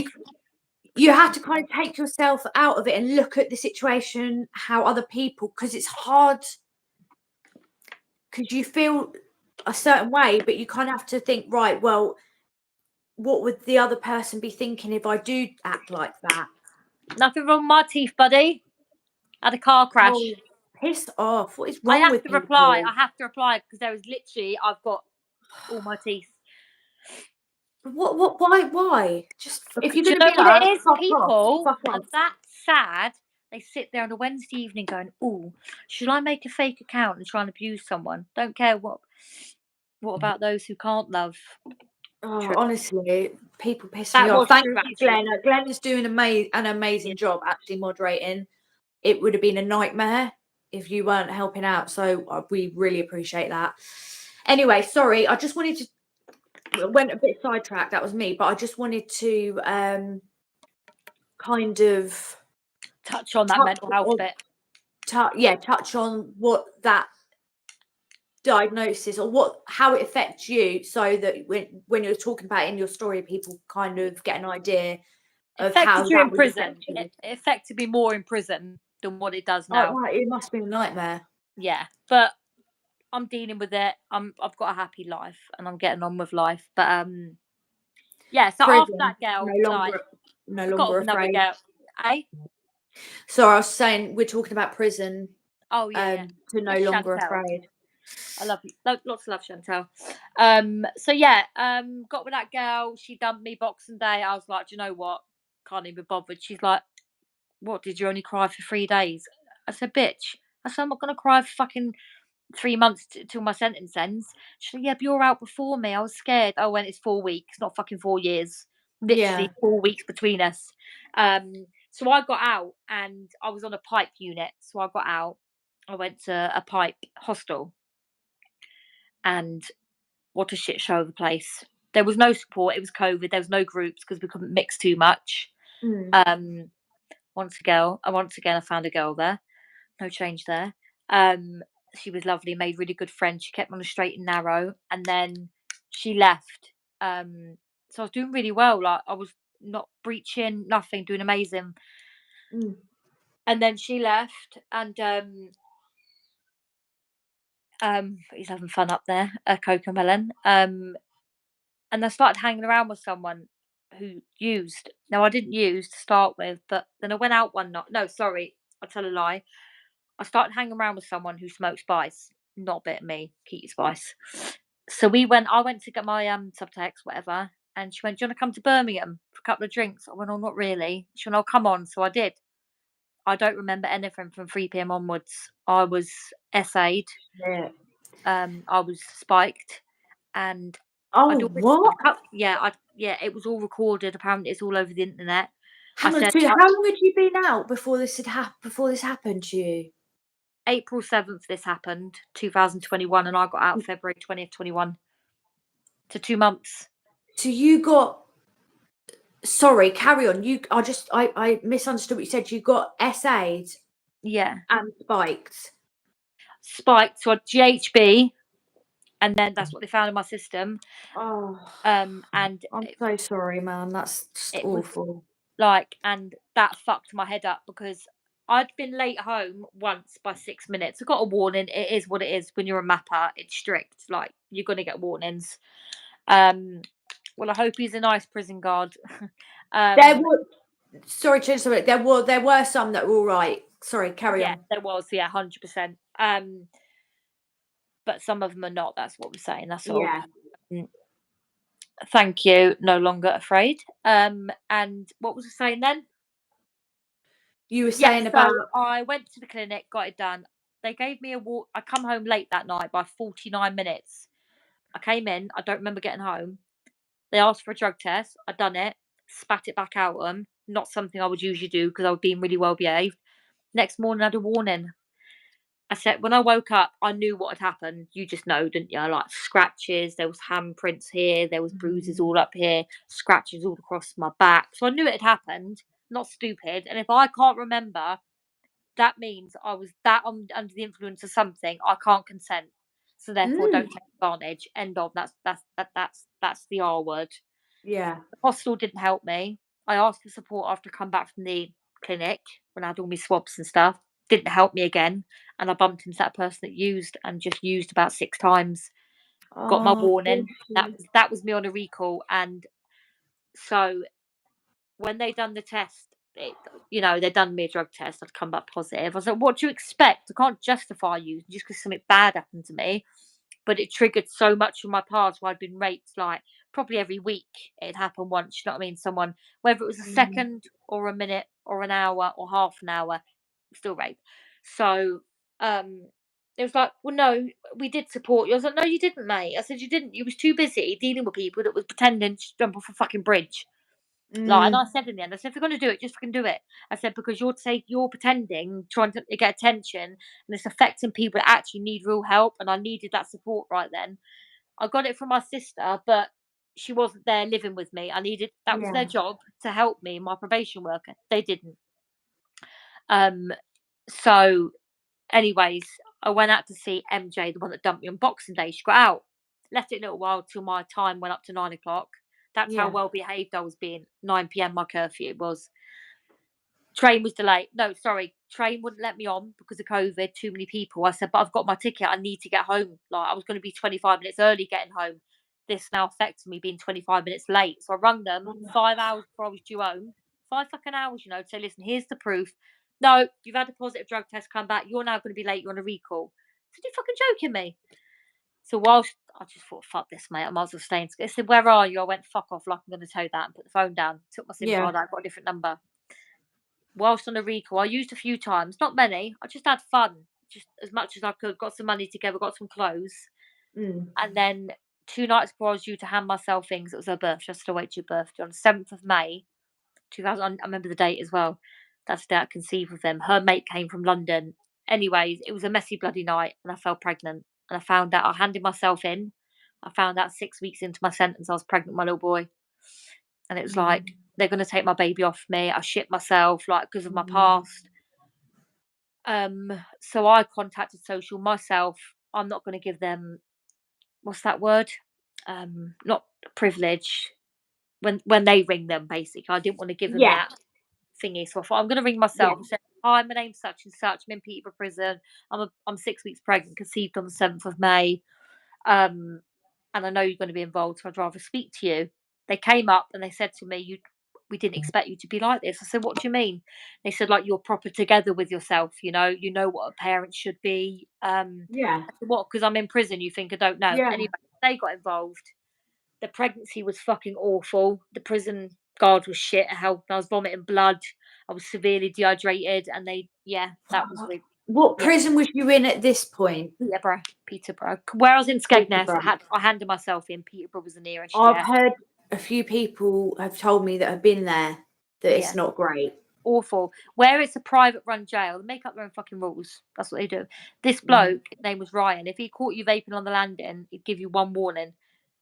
you have to kind of take yourself out of it and look at the situation, how other people, because it's hard because you feel a certain way, but you kind of have to think, right, well, what would the other person be thinking if I do act like that? Nothing wrong with my teeth, buddy. Had a car Oh, crash. pissed off. What is I wrong have with to reply. people? I have to reply because there is literally I've got all my teeth. Why? Just if Because you're do you gonna know be what it like that, is? fuck off. People Fuck are off. that sad. They sit there on a Wednesday evening going, "Oh, should I make a fake account and try and abuse someone?" Don't care what. What about those who can't love? Oh, True. honestly, people piss me That off. was Thank true, you, actually. Glenn. Glenn is doing an Yeah. amazing job actually moderating. It would have been a nightmare if you weren't helping out. So we really appreciate that. Anyway, sorry, I just wanted to went a bit sidetracked. That was me, but I just wanted to kind of Touch on that touch mental health on bit. touch on what that diagnosis or how it affects you, so that when you're talking about it in your story, people kind of get an idea It of how affected you that in would affect prison. you. It affected me more in prison than what it does Oh, now. it must be a nightmare. Yeah, but I'm dealing with it. I've got a happy life and I'm getting on with life. But yeah. So after Prison, that girl, like no I got longer off another afraid. girl. Eh? So I was saying we're talking about prison, Oh yeah, yeah. to no It's longer Chantel. afraid. I love you. Lots of love, Chantel. So yeah, got with that girl. She dumped me Boxing Day. I was like, do you know what? Can't even be bothered. She's like, what? Did you only cry for 3 days? I said, bitch. I said, I'm not gonna cry for fucking 3 months till my sentence ends. She said, yeah, but you're out before me. I was scared. Oh, when it's 4 weeks, not fucking 4 years. Yeah. Literally 4 weeks between us. So I got out and I was on a pipe unit. So I got out. I went to a pipe hostel and what a shit show of a place. There was no support. It was COVID. There was no groups because we couldn't mix too much. Mm. Um, once again, I found a girl there. No change there. Um, she was lovely. Made really good friends. She kept me on the straight and narrow, and then she left. So I was doing really well. Like I was not breaching, nothing, doing amazing. Mm. And then she left, and he's having fun up there, Coco Melon. And I started hanging around with someone who used. Now I didn't use to start with, but then I went out one night. No, sorry, I tell a lie. I started hanging around with someone who smoked spice. Not a bit of me, keep your spice. So I went to get my subtext, whatever, and she went, "Do you want to come to Birmingham for a couple of drinks?" I went, "Oh, not really." She went, "Oh, come on." So I did. I don't remember anything from 3 p.m. onwards. I was SA'd, Yeah. I was spiked, and Oh, I'd already what? yeah, it was all recorded. Apparently, it's all over the internet. Hang on, said, so how long had you been out before this happened to you? April 7th, this happened, 2021, and I got out February 20th, 21. To 2 months. So you got sorry, carry on. I misunderstood what you said. You got SA'd Yeah. and spiked. Spiked, so GHB, and then that's what they found in my system. Oh, And I'm so sorry, man. That's just it was awful. like, and that fucked my head up because I'd been late home once by 6 minutes. I got a warning. It is what it is when you're a mapper. It's strict. Like, you're gonna get warnings. Well, I hope he's a nice prison guard. There were sorry to interrupt. There were some that were all right. Sorry, carry Yeah, on. there was, 100%. But some of them are not. That's what we're saying. That's all. Yeah. Thank you. No longer afraid. And what was I saying then? You were saying So about I went to the clinic, got it done. They gave me a walk. I come home late that night by 49 minutes. I came in. I don't remember getting home. They asked for a drug test. I done it. Spat it back out at them. Not something I would usually do because I was being really well behaved. Next morning, I had a warning. I said, when I woke up, I knew what had happened. You just know, didn't you? Like scratches, there was handprints here, there was bruises all up here, scratches all across my back. So I knew it had happened. Not stupid. And if I can't remember, that means I was under the influence of something. I can't consent. So therefore, don't take advantage. End of. That's the R word. yeah. The hostel didn't help me. I asked for support after I come back from the clinic when I had all my swabs and stuff. Didn't help me again, and I bumped into that person that used and just used about 6 times. Got my Oh, bless warning. you. That was me on a recall, and so when they done the test, they done me a drug test. I'd come back positive. I was like, "What do you expect? I can't justify you just because something bad happened to me." But it triggered so much from my past where I'd been raped like probably every week. It happened once, you know what I mean? Someone, whether it was a second or a minute or an hour or half an hour, still rape. So it was like, well, no, we did support you. I was like, no, you didn't, mate. I said, you didn't. You was too busy dealing with people that was pretending to jump off a fucking bridge. Like, and I said in the end, I said, if you're going to do it, just fucking do it. I said, because you're pretending, trying to get attention, and it's affecting people that actually need real help. And I needed that support right then. I got it from my sister, but she wasn't there living with me. That was their Yeah. job to help me, my probation worker. They didn't. So, anyways, I went out to see MJ, the one that dumped me on Boxing Day. She got out, left it a little while till my time went up to 9 o'clock. That's how Yeah. well behaved I was being. 9 p.m. my curfew was. Train was delayed. No, sorry, train wouldn't let me on because of COVID. Too many people. I said, but I've got my ticket. I need to get home. Like I was going to be 25 minutes early getting home. This now affects me being 25 minutes late. So I rung them 5 hours before I was due home. 5 fucking hours, to say, listen, here's the proof. No, you've had a positive drug test come back. You're now going to be late. You're on a recall. I said, you fucking joking me? So whilst I just thought, fuck this, mate, I might as well stay in. They said, where are you? I went, fuck off, like I'm going to tow that and put the phone down. Took my SIM Yeah. card out, got a different number. Whilst on a recall, I used a few times, not many. I just had fun, just as much as I could. Got some money together, got some clothes, and then 2 nights before I was due to hand myself in, 'cause it was her birthday. I still wait to your birthday on the 7th of May, 2000. I remember the date as well. That's the day I conceived with them. Her mate came from London. Anyways, it was a messy bloody night, and I fell pregnant. And I found out I handed myself in. I found out 6 weeks into my sentence I was pregnant with my little boy, and it was like they're gonna take my baby off me. I shit myself like because of my past. So I contacted social myself. I'm not going to give them what's that word? Not privilege. When they ring them, basically, I didn't want to give them Yeah. that thingy. So I thought I'm going to ring myself and say, "Hi, my name's such and such. I'm in Peterborough Prison. I'm 6 weeks pregnant, conceived on the 7th of May. Um, and I know you're going to be involved, so I'd rather speak to you." They came up and they said to me, we didn't expect you to be like this. I said, what do you mean? They said, like, you're proper together with yourself, you know what a parent should be. I Yeah. said, what? Because I'm in prison, you think I don't know? Yeah. Anyway, they got involved. The pregnancy was fucking awful. The prison guard was shit. I was vomiting blood. I was severely dehydrated, and that was really, What yeah. prison was you in at this point? Peterborough. Where I was in Skegness, Peterborough. I handed myself in. Peterborough was the nearest, I've yeah. heard a few people have told me that have been there. that it's Yeah. not great. Awful. Where it's a private run jail, they make up their own fucking rules. That's what they do. This bloke, his name was Ryan. If he caught you vaping on the landing, he'd give you one warning.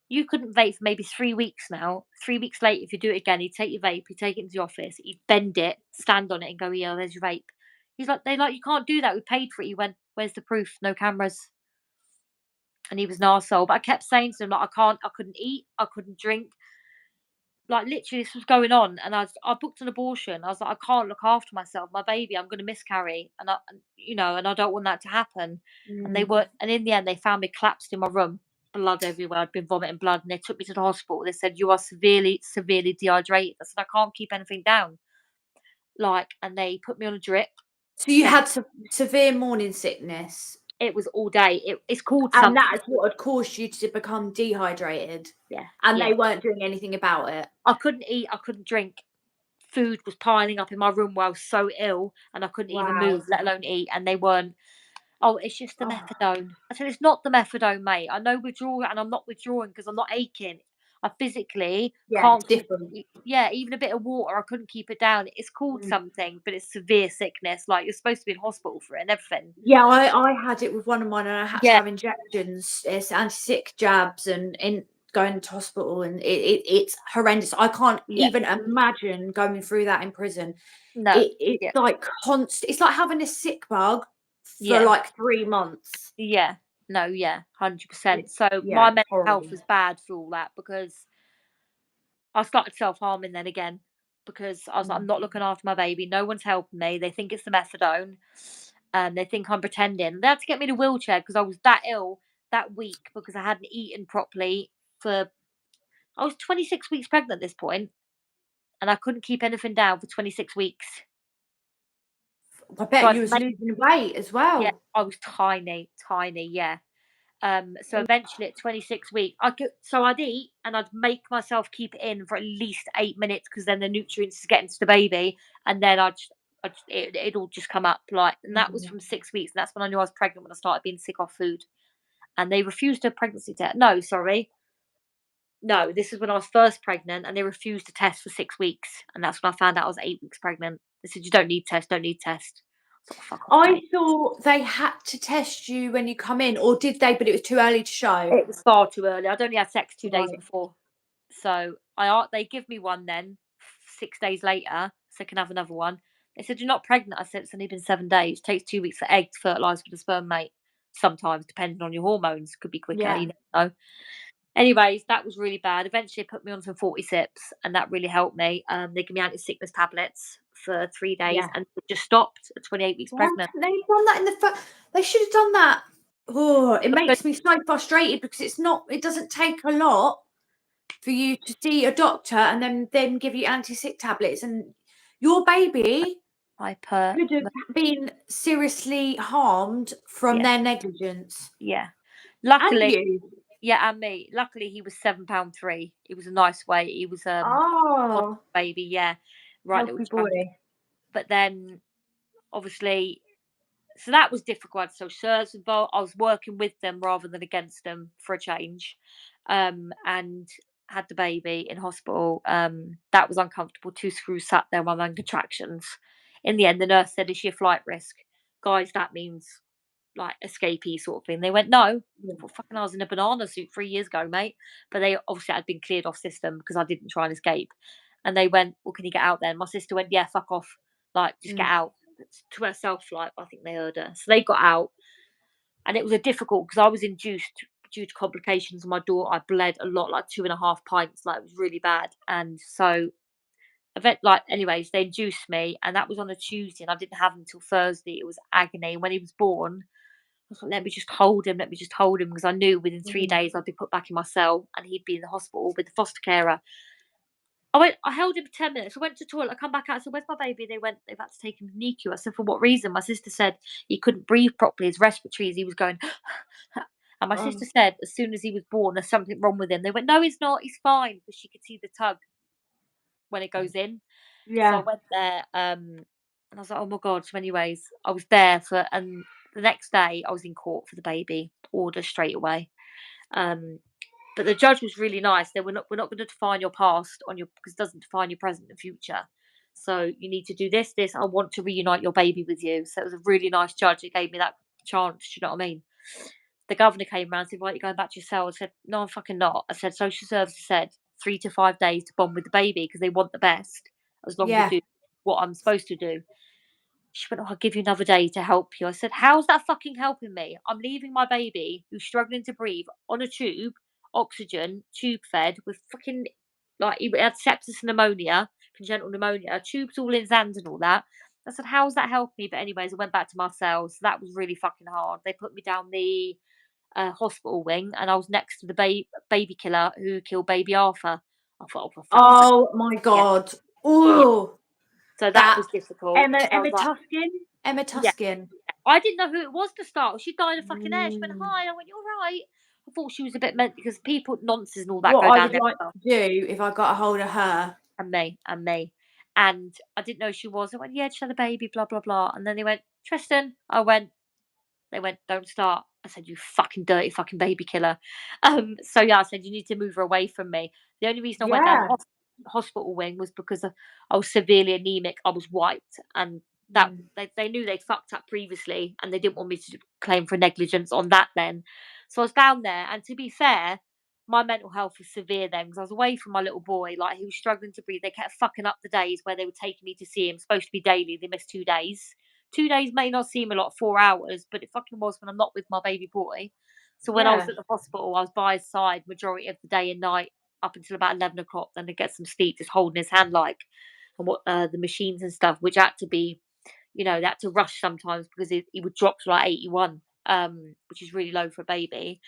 You couldn't vape for maybe 3 weeks now. 3 weeks later, if you do it again, he'd take your vape, he'd take it into the office, he'd bend it, stand on it, and go, "Yeah, there's your vape." He's like, "You can't do that. We paid for it." He went, "Where's the proof? No cameras." And he was an arsehole. But I kept saying to him, like, I couldn't eat, I couldn't drink. Like, literally, this was going on, and I booked an abortion. I was like, "I can't look after myself. My baby, I'm gonna miscarry, and I don't want that to happen." And they Mm. were and in the end, they found me collapsed in my room, blood everywhere. I'd been vomiting blood, and they took me to the hospital. They said, "You are severely, severely dehydrated." I said, "I can't keep anything down." Like, and they put me on a drip. So you They had severe morning sickness, It was all day. It's called and something. that is what had caused you to become dehydrated, Yeah, and yeah. they weren't doing anything about it. I couldn't eat, I couldn't drink. Food was piling up in my room where I was so ill, and I couldn't even Wow. move, let alone eat, and they weren't. "Oh, it's just the Oh, methadone." I said, "It's not the methadone, mate. I know withdrawal, and I'm not withdrawing because 'cause I'm not aching. I physically yeah, it's can't keep." different. Yeah, even a bit of water, I couldn't keep it down. It's called Mm. something, but it's severe sickness, like, you're supposed to be in hospital for it and everything. Yeah, I had it with one of mine, and I had to Yeah, have injections. It's anti-sick jabs and going to hospital, and it's horrendous. I can't yeah. even imagine going through that in prison. No. It's Yeah, like constant. It's like having a sick bug for yeah, like 3 months. yeah. No, yeah, 100%. So, Yeah, my it's mental health horrible. was bad through all that because I started self-harming then again because I was like, "I'm Mm. not looking after my baby. No one's helping me. They think it's the methadone, and they think I'm pretending." They had to get me in a wheelchair because I was that ill that week because I hadn't eaten properly for I was 26 weeks pregnant at this point, and I couldn't keep anything down for 26 weeks. I So bet I'd you was make losing weight as Yeah, well. I was tiny, tiny, yeah. So eventually at 26 weeks, I'd eat and I'd make myself keep it in for at least 8 minutes because then the nutrients is getting to the baby, and then it'd all just come up like, and that was Mm. from 6 weeks, and that's when I knew I was pregnant when I started being sick off food, and they refused a pregnancy test. No, sorry, no, this is when I was first pregnant, and they refused to test for 6 weeks, and that's when I found out I was 8 weeks pregnant. They said, "You don't need test, don't need test." I was like, "Fuck off, I mate." thought they had to test you when you come in, or did they? But it was too early to show. It was far too early. I'd only had sex 2 days Right. before. So they give me one then 6 days later, so I can have another one. They said, "You're not pregnant." I said, "It's only been 7 days. It takes 2 weeks for egg to fertilise with the sperm, mate." Sometimes, depending on your hormones, could be quicker, Yeah. you never know. Anyways, that was really bad. Eventually, they put me on some 40 sips, and that really helped me. They gave me anti-sickness tablets for 3 days, Yeah. and it just stopped at 28 weeks Why pregnant. couldn't they have done that in the they should have done that. Oh, it Because makes me so frustrated because it doesn't take a lot for you to see a doctor and then give you anti-sick tablets, and your baby hyper, could have been seriously harmed from yeah, their negligence. yeah. And Luckily, you. yeah, and me. Luckily, he was 7 pound 3. He was a nice weight. He was hot Oh, baby, yeah, right little healthy chunk. boy. But then, obviously, so that was difficult. I had social service involved. I was working with them rather than against them for a change, and had the baby in hospital. That was uncomfortable. Two screws sat there, my own contractions. In the end, the nurse said, "Is she a flight risk?" Guys, that means like escapee sort of thing. They went, "No." Yeah. I thought, fucking, I was in a banana suit 3 years ago, mate. But they obviously had been cleared off system because I didn't try and escape. And they went, "Well, can you get out then?" My sister went, "Yeah, fuck off. Like, just get Mm. out." To herself, like, I think they heard her. So they got out. And it was a difficult because I was induced due to complications of my daughter. I bled a lot, like 2.5 pints. Like, it was really bad. And so anyways, they induced me, and that was on a Tuesday, and I didn't have him until Thursday. It was agony. And when he was born, I thought, "Let me just hold him, let me just hold him," because I knew within 3 Mm. days I'd be put back in my cell and he'd be in the hospital with the foster carer. I held him for 10 minutes. I went to the toilet, I come back out, I said, "Where's my baby?" They went, "They've had to take him to NICU." I said, "For what reason?" My sister said he couldn't breathe properly, his respiratories, he was going and my sister Oh, said as soon as he was born, "There's something wrong with him." They went, "No, he's not, he's fine," because she could see the tug when it goes in. So I yeah. went there, and I was like, "Oh my god." So anyways, I was there and the next day I was in court for the baby, order straight away. Um, but the judge was really nice. They were not, "We're not going to define your past on your because it doesn't define your present and future." So you need to do this. I want to reunite your baby with you. So it was a really nice judge that gave me that chance. Do you know what I mean? The governor came around and said, "Right, you're going back to your cell." I said, "No, I'm fucking not." I said, "Social services said 3 to 5 days to bond with the baby because they want the best, as long as I Yeah. do what I'm supposed to do." She went, "Oh, I'll give you another day to help you." I said, "How's that fucking helping me? I'm leaving my baby who's struggling to breathe on a tube, oxygen, tube fed with fucking, like, he had sepsis and pneumonia, congenital pneumonia, tubes all in his hands and all that." I said, "How's that helping me?" But anyways, I went back to my cell. So that was really fucking hard. They put me down the hospital wing, and I was next to the baby killer who killed baby Arthur. I thought, "Oh, for fuck's sake." Oh my Yeah, God. yeah. Oh, So that that was difficult. Emma I was Emma like, Tuskin. Emma yeah. Tuskin. I didn't know who it was to start. She died of fucking air. She went, Mm. "Hi." I went, "You're right." I thought she was a bit meant because people nonsense and all that What go I down would there like as well. to do if I got a hold of her. And me, and me. And I didn't know who she was. I went, "Yeah, she had a baby, blah, blah, blah." And then they went, "Tristan." They went, "Don't start." I said, "You fucking dirty fucking baby killer." So yeah, I said, "You need to move her away from me." The only reason I went down the Yeah. hospital wing was because I was severely anemic. I was white, and that Mm. they knew they'd fucked up previously, and they didn't want me to claim for negligence on that then. So I was down there, and to be fair, my mental health was severe then because I was away from my little boy. Like, he was struggling to breathe. They kept fucking up the days where they were taking me to see him. Supposed to be daily. They missed 2 days. 2 days may not seem a lot, 4 hours, but it fucking was when I'm not with my baby boy. So when I was Yeah. at the hospital, I was by his side majority of the day and night up until about 11 o'clock. Then to get some sleep, just holding his hand, like, and what the machines and stuff, which had to be, they had to rush sometimes because he would drop to like 81, which is really low for a baby.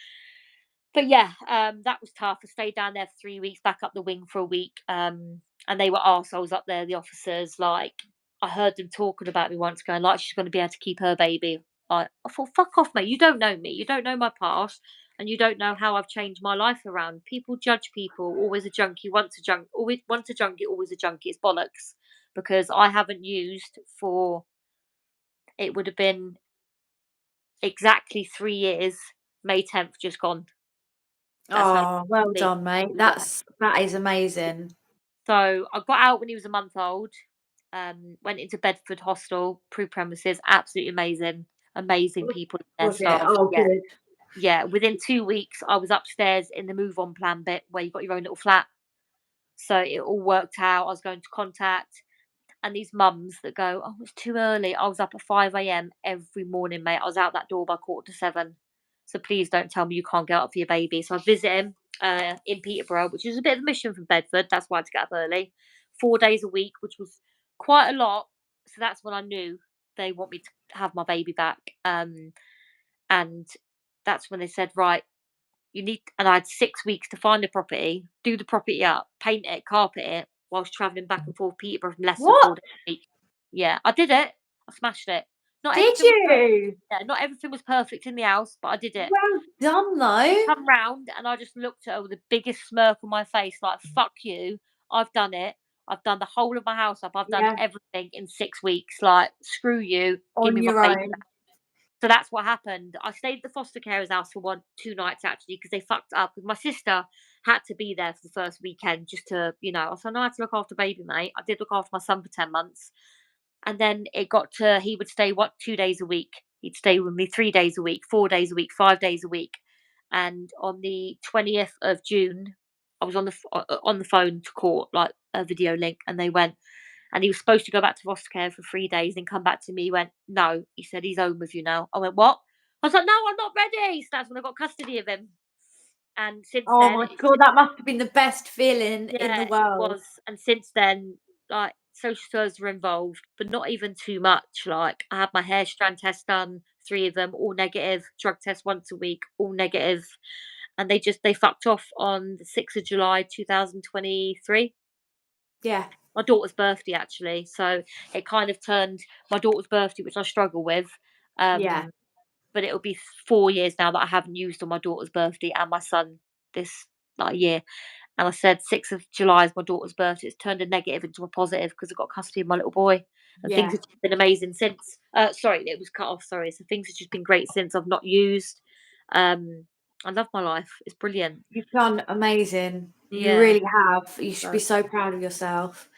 But yeah, that was tough. I stayed down there for 3 weeks, back up the wing for a week. And they were arseholes up there, the officers. Like, I heard them talking about me once, going like she's going to be able to keep her baby. I thought, fuck off, mate. You don't know me. You don't know my past, and you don't know how I've changed my life around. People judge people. Always a junkie. Once a junkie. Always a junkie. It's bollocks. Because I haven't used for, it would have been exactly 3 years. May 10th, just gone. That's how long Oh, well it's done, mate. been. Yeah. That is amazing. So I got out when he was a month old. Went into Bedford Hostel, premises, absolutely amazing, amazing people in their Was it? staff. Oh, Yeah, good. yeah. Within 2 weeks, I was upstairs in the move on plan bit where you got your own little flat. So it all worked out. I was going to contact, and these mums that go, "Oh, it's too early." I was up at 5 a.m. every morning, mate. I was out that door by 6:45. So please don't tell me you can't get up for your baby. So I visit him in Peterborough, which is a bit of a mission from Bedford. That's why I had to get up early. 4 days a week, which was quite a lot. So that's when I knew they want me to have my baby back. And that's when they said, "Right, you need," and I had 6 weeks to find a property, do the property up, paint it, carpet it, whilst travelling back and forth Peterborough from Leicester What 4 days a week. Yeah, I did it. I smashed it. Not did everything was perfect. you? Yeah, not everything was perfect in the house, but I did it. Well done, She though. come round and I just looked at her with the biggest smirk on my face, like, "Fuck you. I've done it. I've done the whole of my house up. I've done Yeah, everything in 6 weeks. Like, screw you. Give on me my your baby." own. So that's what happened. I stayed at the foster carer's house for 2 nights actually because they fucked up. Because my sister had to be there for the first weekend just to, I said, "No, I had to look after baby, mate." I did look after my son for 10 months, and then it got to he would stay 2 days a week. He'd stay with me 3 days a week, 4 days a week, 5 days a week. And on the 20th of June, I was on the phone to court, like a video link, and they went, and he was supposed to go back to foster care for 3 days and come back to me. He went, "No." He said, "He's home with you now." I went, "What?" I was like, "No, I'm not ready." So that's when I got custody of him. And since Oh then, my it's God, just, that must have been the best feeling in the yeah, it world. was. And since then, like, social services were involved, but not even too much. Like, I had my hair strand test done, 3 of them, all negative. Drug test once a week, all negative. And they fucked off on the 6th of July 2023. Yeah, My daughter's birthday actually. So it kind of turned my daughter's birthday, which I struggle with. yeah, Um, but it'll be 4 years now that I haven't used on my daughter's birthday and my son this year. And I said 6th of July is my daughter's birthday. It's turned a negative into a positive because I got custody of my little boy. And things yeah. have just been amazing since. Sorry, it was cut off. Sorry. So things have just been great since I've not used. Um, I love my life. It's brilliant. You've done amazing. You Yeah. really have. You should be So so proud of yourself.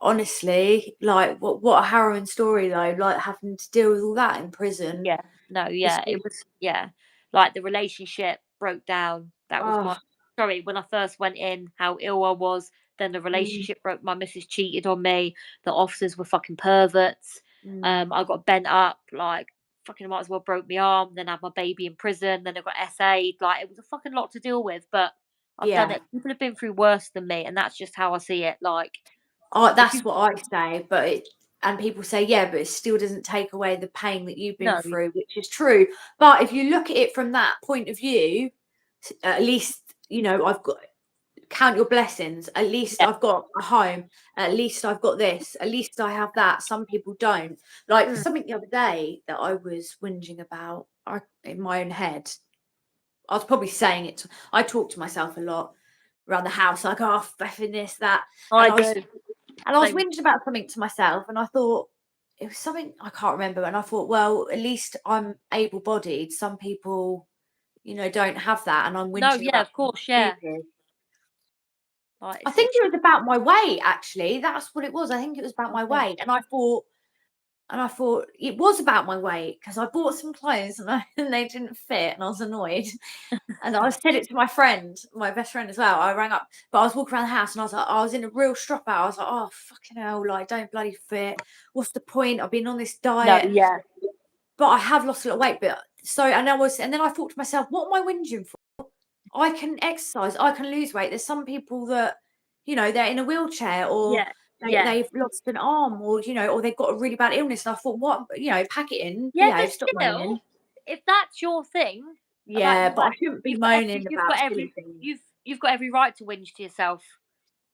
Honestly, like what a harrowing story though, like having to deal with all that in prison. Yeah. No, yeah, it was, yeah. Like the relationship broke down. That was my Oh, sorry, when I first went in, how ill I was, then the mm, relationship broke. My missus cheated on me, the officers were fucking perverts. mm, I got bent up, like fucking might as well broke my arm, then had my baby in prison, then I got SA'd. Like it was a fucking lot to deal with, but I've done yeah. it. People have been through worse than me, and that's just how I see it. Like if That's you what I say, and people say, yeah, but it still doesn't take away the pain that you've been no, through, which is true. But if you look at it from that point of view, at least, I've got count your blessings. At least yeah. I've got a home. At least I've got this. At least I have that. Some people don't. Like Mm. something the other day that I was whinging about in my own head. I was probably saying it. I talk to myself a lot around the house, like, oh, effing this, that. And I I was do. and I was whinging about something to myself, and I thought it was something I can't remember. And I thought, well, at least I'm able-bodied. Some people, don't have that, and I'm No, whinging yeah, about of something course, yeah. stupid. Like I it's think literally it was about my weight, actually. That's what it was. I think it was about my okay. weight, and I thought it was about my weight because I bought some clothes and they didn't fit, and I was annoyed. And I said it to my friend, my best friend as well. I rang up, but I was walking around the house and I was like, I was in a real strop out. I was like, oh, fucking hell, like, don't bloody fit. What's the point? I've been on this No, diet, yeah. but I have lost a lot of weight. And then I thought to myself, what am I whinging for? I can exercise, I can lose weight. There's some people that, they're in a wheelchair or Yeah. Yeah. they've lost an arm or they've got a really bad illness. And I thought, what, pack it in, Yeah, but behave, stop moaning. still, if that's your thing about Yeah, your but I weight, shouldn't be moaning you've about got silly every things. you've got every right to whinge to yourself.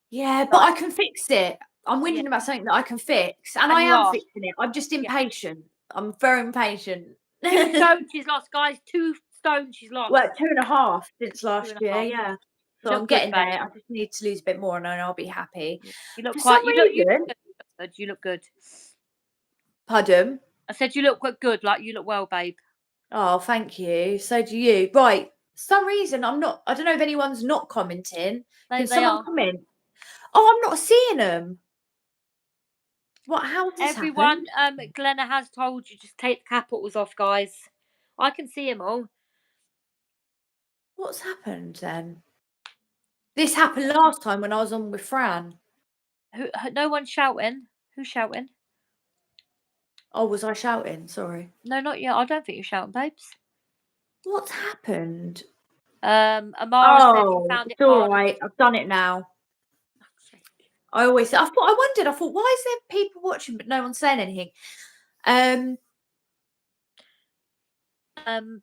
Yeah, but Like, I can fix it. I'm yeah, whinging about something that I can fix, and I and you am are. fixing it. I'm just Yeah. impatient. I'm very impatient. 2 stone she's lost, guys. 2 stone she's lost. Well, 2.5 since Two last and a year, half. yeah. You So I'm look good, getting babe. there. I just need to lose a bit more and then I'll be happy. Yeah. You look For some quite you reason, look good. You look good. pardon. I said you look quite good, like you look well, babe. Oh, thank you. So do you. Right. Some reason I don't know if anyone's not commenting. Can They someone are. comment? Oh, I'm not seeing them. How has this happened? Everyone, Glenna has told you just take the capitals off, guys. I can see them all. What's happened then? This happened last time when I was on with Fran. No one's shouting. Who's shouting? Oh, was I shouting? Sorry. No, not yet. I don't think you're shouting, babes. What's happened? Amara said he Oh, found it it's all harder. right. I've done it now. I always, I thought, why is there people watching but no one's saying anything?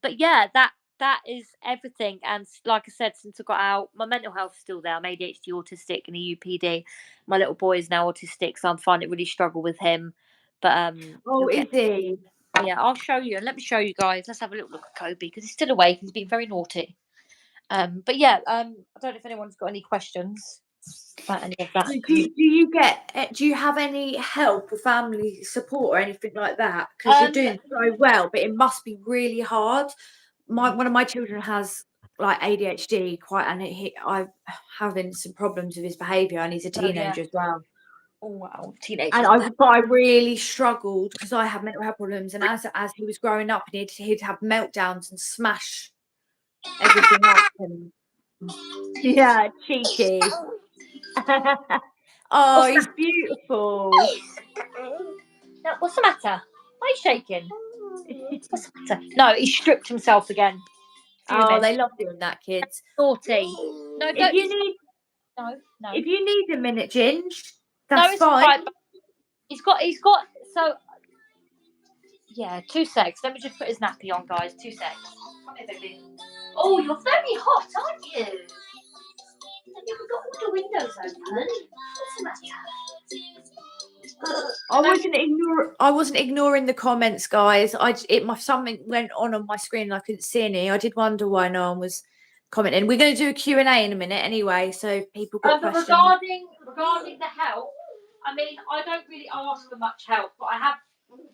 But yeah, that is everything. And like I said, since I got out, my mental health is still there. I'm ADHD, autistic, and a UPD. My little boy is now autistic, so I'm finding it really struggle with him. But Oh, you'll is get he? yeah, I'll show you and let me show you guys. Let's have a little look at Kobe because he's still awake. He's been very naughty. But yeah, I don't know if anyone's got any questions about any of that. Do you have any help or family support or anything like that? Because you're Um, doing so well, but it must be really hard. One of my children has like ADHD, and I'm having some problems with his behaviour, and he's a oh yeah. teenager as well. Oh wow, And teenagers. I really struggled because I have mental health problems, and as he was growing up, and he'd have meltdowns and smash everything up, and yeah, cheeky. Oh, What's he's beautiful. no, what's the matter? Why are you shaking? What's the matter? No, he stripped himself again. Oh, Fuming. they love doing that, kids. Naughty. No, If don't. you need No. if you need a minute, Ginge, No, that's it's fine. right. He's got. So yeah, 2 secs. Let me just put his nappy on, guys. 2 secs. Come here, baby. Oh, you're very hot, aren't you? Have you got all the windows open? What's the matter? I wasn't ignoring the comments, guys. Something went on my screen and I couldn't see any. I did wonder why no one was commenting. We're going to do a Q&A in a minute anyway, so if people got But questions. regarding the help, I mean, I don't really ask for much help, but I have.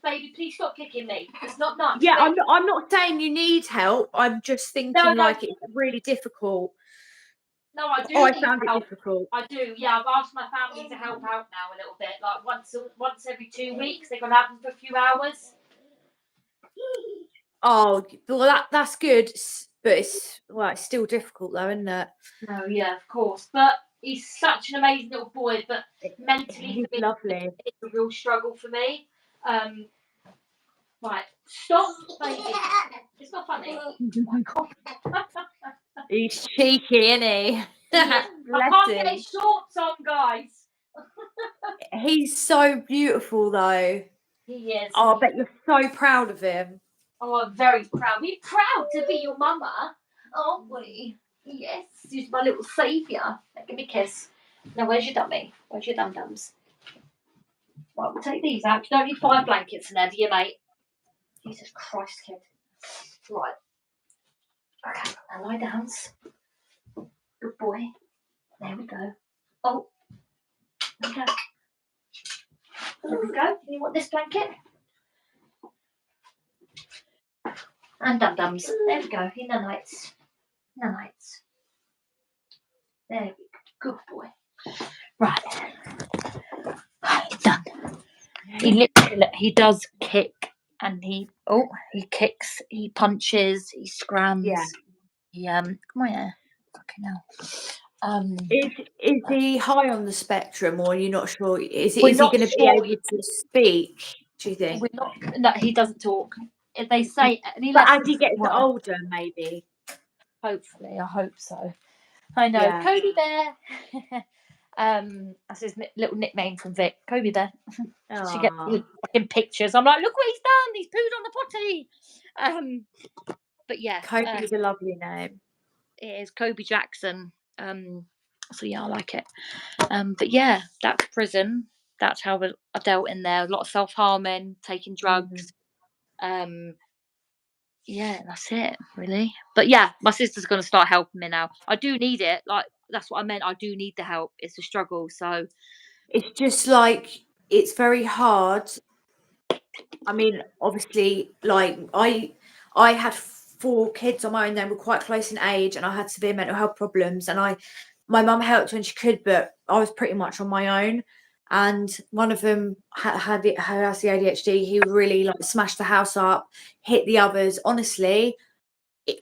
Baby, please stop kicking me. It's not nice. Yeah, Baby. I'm not saying you need help. I'm just thinking No. like it's really difficult. No, I do Oh, I need found it help. difficult. I do. Yeah, I've asked my family to help out now a little bit. Like once every 2 weeks, they're gonna have them for a few hours. Oh, well, that's good, but it's still difficult though, isn't it? No, yeah, of course. But he's such an amazing little boy. But mentally, He's for me, lovely. it's a real struggle for me. Um, right, stop, baby. It's not funny. He's cheeky, isn't he? He is. I Bless can't get his him. shorts on, guys. He's so beautiful though. He is. Oh, I bet you're so proud of him. Oh, I'm very proud. We're proud to be your mama, aren't we? Yes, he's my little saviour. Now, give me a kiss. Now, where's your dummy? Where's your dum-dums? Right, we'll take these out. You don't need 5 blankets in there, do you, mate? Jesus Christ, kid. Right. Okay, now lie down. Good boy. There we go. Oh, there we go. There we go. You want this blanket? And dum-dums. There we go. In the nights. In the nights. There we go. Good boy. Right. Done. He does kick and he kicks, he punches, he scrams. Yeah. He come on here. Fucking hell. Is he high on the spectrum, or are you not sure? Is We're he not going to be sure. able to speak? Do you think? We're not. No, he doesn't talk. If they say any But less as he than gets one, older, maybe. hopefully, I hope so. I know, Yeah. Kobe Bear. That's his little nickname from Vic, Kobe Bear. She gets fucking pictures. I'm like, look what he's done. He's pooed on the potty. But yeah, Kobe's a lovely name. it is Kobe Jackson. So yeah, I like it. But yeah, that's prison. That's how I dealt in there. A lot of self-harming, taking drugs. Yeah, that's it, really. But yeah, my sister's gonna start helping me now. I do need it. Like that's what I meant. I do need the help. It's a struggle. So It's just like it's very hard. I mean, obviously, like I had 4 kids on my own. They were quite close in age, and I had severe mental health problems. And my mum helped when she could, but I was pretty much on my own. And one of them has the ADHD. He would really like smash the house up, hit the others. Honestly,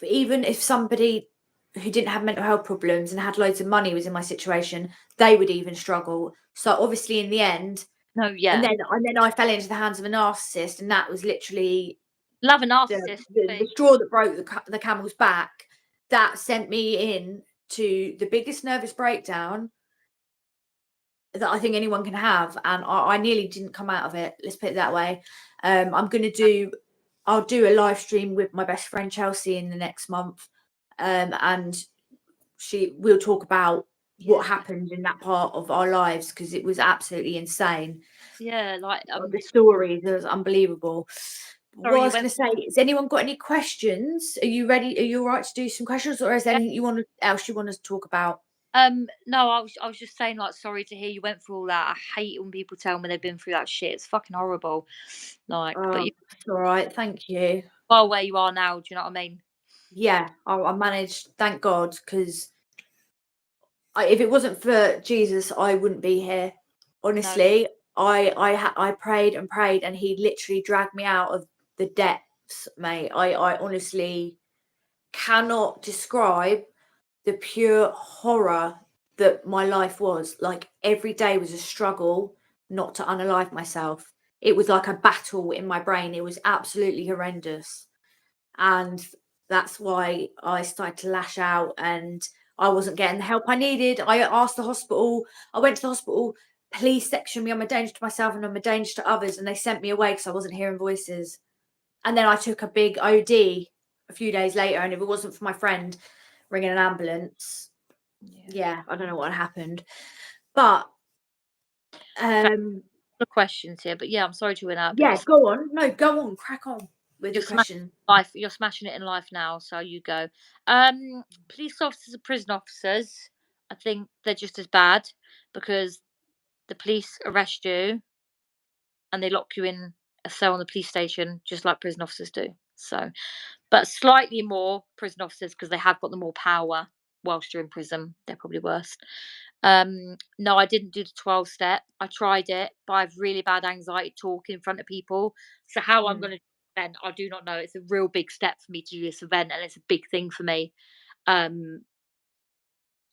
even if somebody who didn't have mental health problems and had loads of money was in my situation, they would even struggle. So obviously, in the end, no, and yeah, then I fell into the hands of a narcissist, and that was literally love a the narcissist. the straw that broke the camel's back. That sent me in to the biggest nervous breakdown that I think anyone can have, and I nearly didn't come out of it. Let's put it that way. I'll do a live stream with my best friend Chelsea in the next month, and we'll talk about what happened in that part of our lives, because it was absolutely insane. Yeah, like The stories are unbelievable. sorry, What I was going to say, has anyone got any questions? Are you ready? Are you all right to do some questions, or is there anything else you want to talk about? No, I was just saying, like, sorry to hear you went through all that. I hate when people tell me they've been through that shit. It's fucking horrible. Like, but Oh, you it's all right. Thank you. are where you are now. Do you know what I mean? Yeah, I managed. Thank God, because if it wasn't for Jesus, I wouldn't be here. No, Honestly, I prayed and prayed, and he literally dragged me out of the depths, mate. I honestly cannot describe the pure horror that my life was. Like every day was a struggle not to unalive myself. It was like a battle in my brain. It was absolutely horrendous. And that's why I started to lash out, and I wasn't getting the help I needed. I asked the hospital, I went to the hospital, please section me. I'm a danger to myself and I'm a danger to others. And they sent me away because I wasn't hearing voices. And then I took a big OD a few days later. And if it wasn't for my friend ringing an ambulance, yeah, I don't know what happened. But the questions here, but yeah, I'm sorry to win out. But yeah, go on. No, go on, crack on with you're your question. life. You're smashing it in life now. So you go. Police officers and prison officers. I think they're just as bad because the police arrest you and they lock you in a cell in the police station, just like prison officers do. So, but slightly more prison officers because they have got the more power. whilst you're in prison. They're probably worse. No, I didn't do the 12 step. I tried it, but I have really bad anxiety talking in front of people. So how I'm Mm. going to then I do not know. It's a real big step for me to do this event, and it's a big thing for me. Um,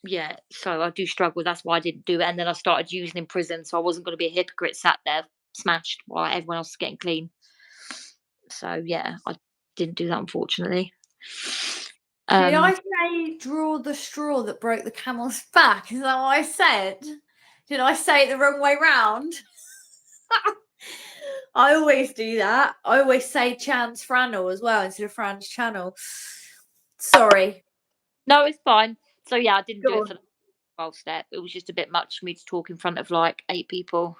yeah, so I do struggle. That's why I didn't do it. And then I started using in prison, so I wasn't going to be a hypocrite sat there smashed while everyone else is getting clean. So yeah, I didn't do that unfortunately. Did Um, I say draw the straw that broke the camel's back? Is that what I said? Did I say it the wrong way round? I always do that. I always say Chan's Frannel as well instead of Fran's channel. Sorry. no, it's fine. So yeah, I didn't do Go it on. for the 12 step. It was just a bit much for me to talk in front of like 8 people.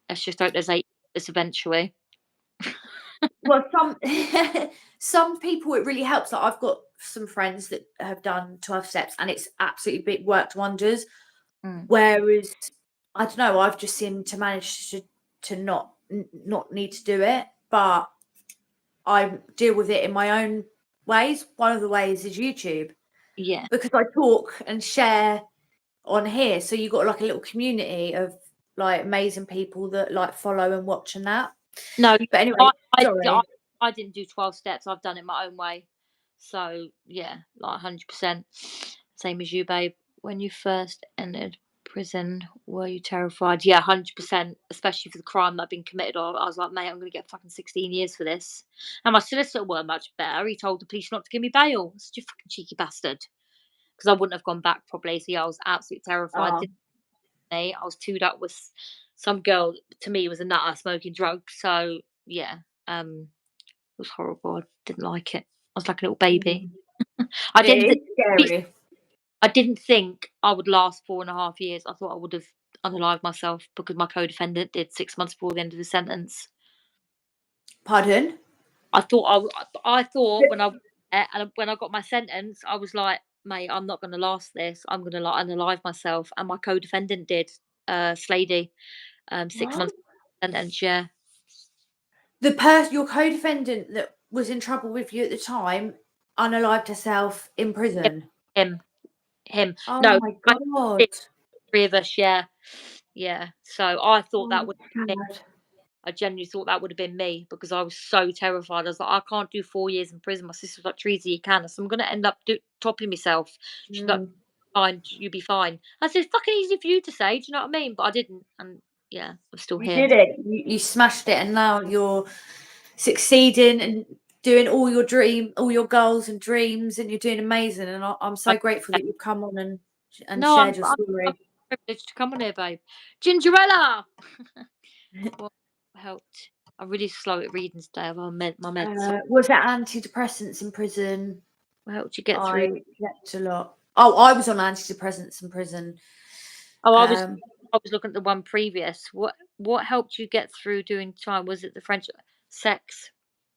Let's just hope there's 8 eventually. Well, some people it really helps. Like I've got some friends that have done 12 steps and it's absolutely worked wonders. Mm. Whereas I don't know, I've just seemed to manage to not need to do it, but I deal with it in my own ways. One of the ways is YouTube Yeah. because I talk and share on here. So you've got like a little community of like amazing people that like follow and watch and that. No, But anyway, I, I, I, sorry. I didn't do 12 steps. I've done it my own way. So yeah, like 100%. Same as you, babe. When you first entered prison, were you terrified? Yeah, 100%. Especially for the crime that I've been committed on. I was like, mate, I'm going to get fucking 16 years for this. And my solicitor weren't much better. He told the police not to give me bail. Such a fucking cheeky bastard. Because I wouldn't have gone back probably. So yeah, I was absolutely terrified. Oh, I was tooed up with some girl. To me, was a nutter smoking drugs. So yeah, it was horrible. I didn't like it. I was like a little baby. mm. I It didn't. is scary. I didn't think I would last 4.5 years. I thought I would have unalived myself because my co-defendant did 6 months before the end of the sentence. Pardon? I thought when I got my sentence, I was like, mate, I'm not going to last this. I'm going to like unalive myself. And my co-defendant did, Slady, 6 months What? sentence. Yeah, Your co-defendant that was in trouble with you at the time unalived herself in him, prison. him, him. Oh No, my I god. did, 3 of us. Yeah, yeah. So I thought Oh, that would. God. I genuinely thought that would have been me because I was so terrified. I was like, I can't do 4 years in prison. My sister was like, Teresa, you can. So I'm going to end up topping myself. She's like, Mm. fine, you'll be fine. I said, it's fucking easy for you to say. Do you know what I mean? But I didn't. And yeah, I'm still You here. did it. You smashed it, and now you're succeeding and doing all your goals and dreams, and you're doing amazing. And I'm so grateful that you've come on and No, shared your I'm story. privileged to come on here, babe. Gingerella! What helped? I'm really slow at reading today. I've on my meds. So Was it antidepressants in prison? what helped you get through? I slept a lot. Oh, I was on antidepressants in prison. Oh, Um, I was looking at the one previous. What helped you get through doing time? Was it the French sex?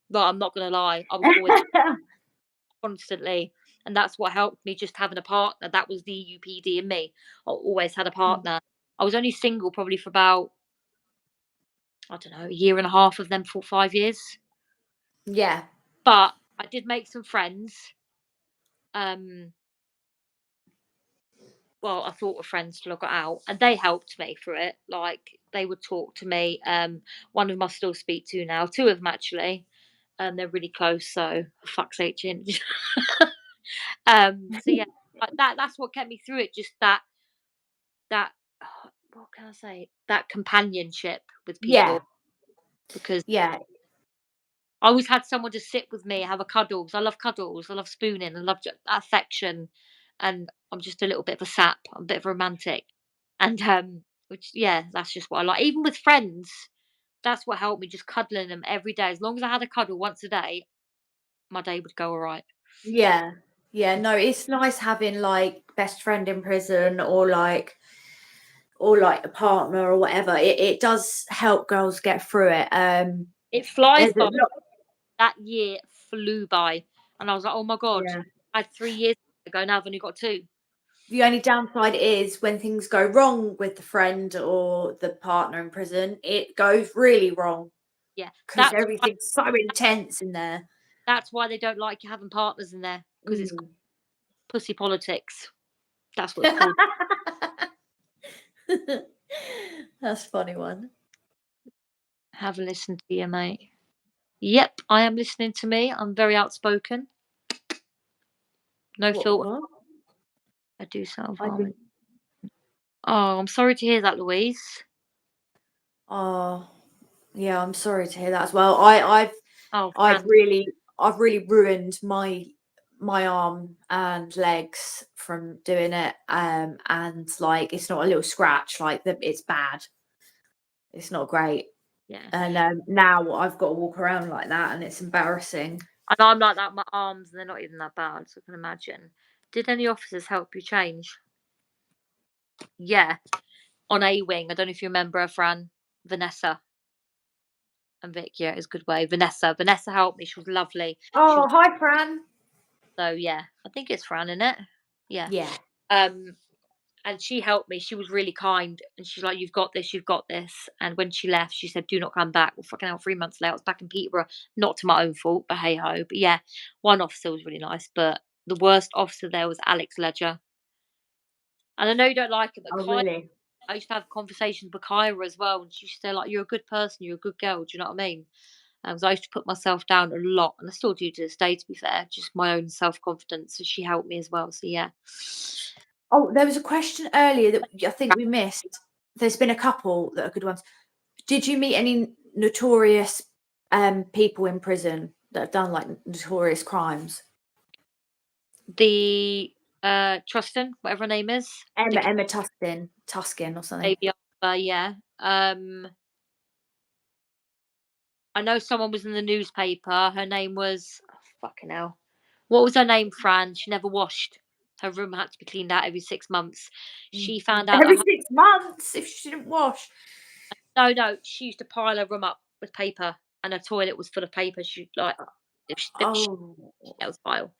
But I'm not gonna lie, I was always constantly, and that's what helped me. Just having a partner, that was the UPD in me. I always had a partner. I was only single probably for about, I don't know, a year and a half of them for 5 years. yeah, But I did make some friends. Um, well, I thought were friends till I got out, and they helped me through it. Like they would talk to me. One of them I still speak to now. Two of them actually. They're really close. So for fuck's sake, Ginge. So yeah, that's what kept me through it. Just that what can I say? That companionship with yeah, people, because yeah, I always had someone to sit with me, have a cuddles. I love cuddles. I love spooning. I love affection, and I'm just a little bit of a sap. I'm a bit of a romantic, and which yeah, that's just what I like. Even with friends, that's what helped me. Just cuddling them every day. As long as I had a cuddle once a day, my day would go all right. yeah, yeah. No, it's nice having like best friend in prison or like a partner or whatever. It does help girls get through it. It flies There's a by. lot. That year flew by, and I was like, "Oh my god, Yeah. I had 3 years ago. Now I've only got 2." The only downside is when things go wrong with the friend or the partner in prison, it goes really wrong Yeah, because everything's so intense in there. that's why they don't like you having partners in there, because it's Mm. pussy politics. That's what it's called. That's a funny one. Have a listen to you, mate. Yep, I am listening to me. I'm very outspoken. No filter. What? I do I self-harm. think. Oh, I'm sorry to hear that, Louise. Oh, yeah. I'm sorry to hear that as well. Oh, I've Fran. really, I've really ruined my arm and legs from doing it. And like it's not a little scratch. Like it's bad. It's not great. Yeah. And now I've got to walk around like that, and it's embarrassing. And I'm like that, my arms, and they're not even that bad, so I can imagine. Did any officers help you change? Yeah. On A Wing. I don't know if you remember her, Fran. Vanessa and Vic. Yeah, it was a good way. Vanessa. Vanessa helped me. She was lovely. She Oh, was hi, Fran. so yeah. I think it's Fran, in it. Yeah. Yeah. Um and she helped me. She was really kind, and she's like, "You've got this, you've got this." And when she left, she said, "Do not come back." Well, fucking hell, 3 months later, I was back in Peterborough. Not to my own fault, but hey ho. But yeah, one officer was really nice, but the worst officer there was Alex Ledger. And I know you don't like it, but Oh, really? I used to have conversations with Kyra as well, and she used to say like, "You're a good person, you're a good girl." Do you know what I mean? 'Cause I used to put myself down a lot, and I still do to this day. To be fair, just my own self confidence. So she helped me as well. So yeah. Oh, there was a question earlier that I think we missed. There's been a couple that are good ones. Did you meet any notorious people in prison that have done like notorious crimes? The Trustin, whatever her name is, the Emma Tuskin or something. baby Arthur, yeah. I know someone was in the newspaper. Her name was fucking hell. What was her name, Fran? She never washed. Her room had to be cleaned out every 6 months. Mm. She found out Every that her 6 months if she didn't wash. no, she used to pile her room up with paper, and her toilet was full of paper. She like if she Oh, that was vile.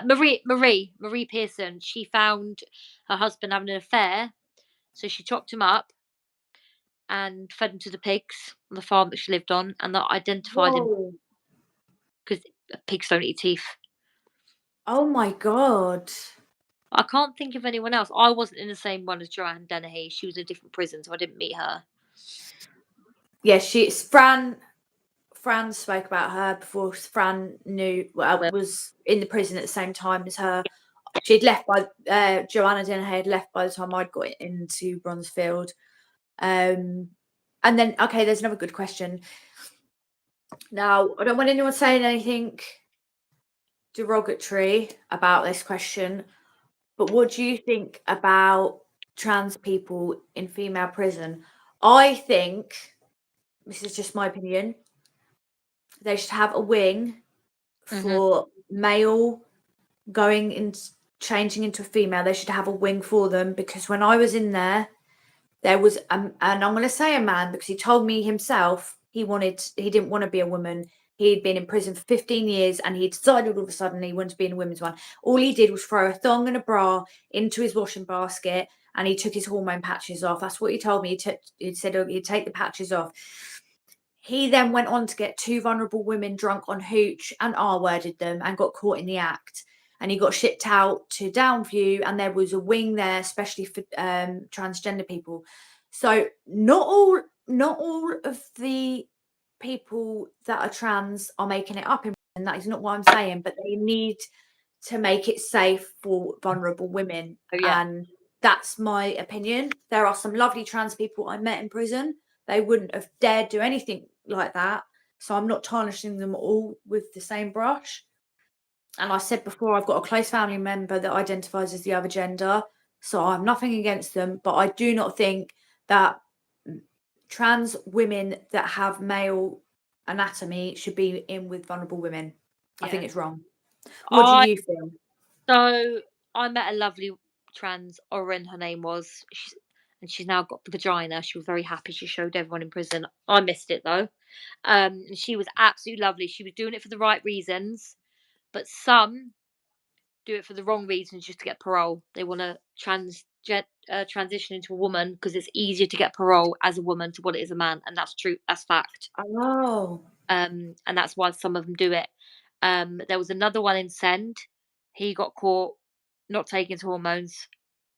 Marie Pearson. She found her husband having an affair, so she chopped him up and fed him to the pigs on the farm that she lived on, and that identified him whoa. because pigs don't eat teeth. Oh my God. I can't think of anyone else. I wasn't in the same one as Joanne Dennehy. She was in a different prison, so I didn't meet her. Yeah, Fran spoke about her before Fran Well, was in the prison at the same time as her. She'd left by Joanna Dennehy had left by the time I'd got into Bronzefield. And then okay, there's another good question. Now, I don't want anyone saying anything derogatory about this question, but what do you think about trans people in female prison? I think this is just my opinion. They should have a wing mhm. for male going and changing into a female. They should have a wing for them because when I was in there was and I'm going to say a man because he told me himself he didn't want to be a woman. He'd been in prison for 15 years and he decided all of a sudden he wanted to be in a women's one. All he did was throw a thong and a bra into his washing basket and he took his hormone patches off. That's what he told me. He said he'd take the patches off. He then went on to get two vulnerable women drunk on hooch and R-worded them and got caught in the act. And he got shipped out to Downview, and there was a wing there, especially for transgender people. So not all of the people that are trans are making it up in prison. That is not what I'm saying, but they need to make it safe for vulnerable women. Oh yeah, And that's my opinion. There are some lovely trans people I met in prison. They wouldn't have dared do anything like that. So I'm not tarnishing them all with the same brush. And I said before, I've got a close family member that identifies as the other gender. So I'm nothing against them, but I do not think that trans women that have male anatomy should be in with vulnerable women. I think yeah. it's wrong. What do I you feel? so I met a lovely trans Oren. Her name was, and she's now got the vagina. She was very happy. She showed everyone in prison. I missed it though. And she was absolutely lovely. She was doing it for the right reasons, but some do it for the wrong reasons just to get parole. They want to transition into a woman because it's easier to get parole as a woman to what it is a man, and that's true. That's fact. Oh, And that's why some of them do it. There was another one in Send. He got caught not taking his hormones.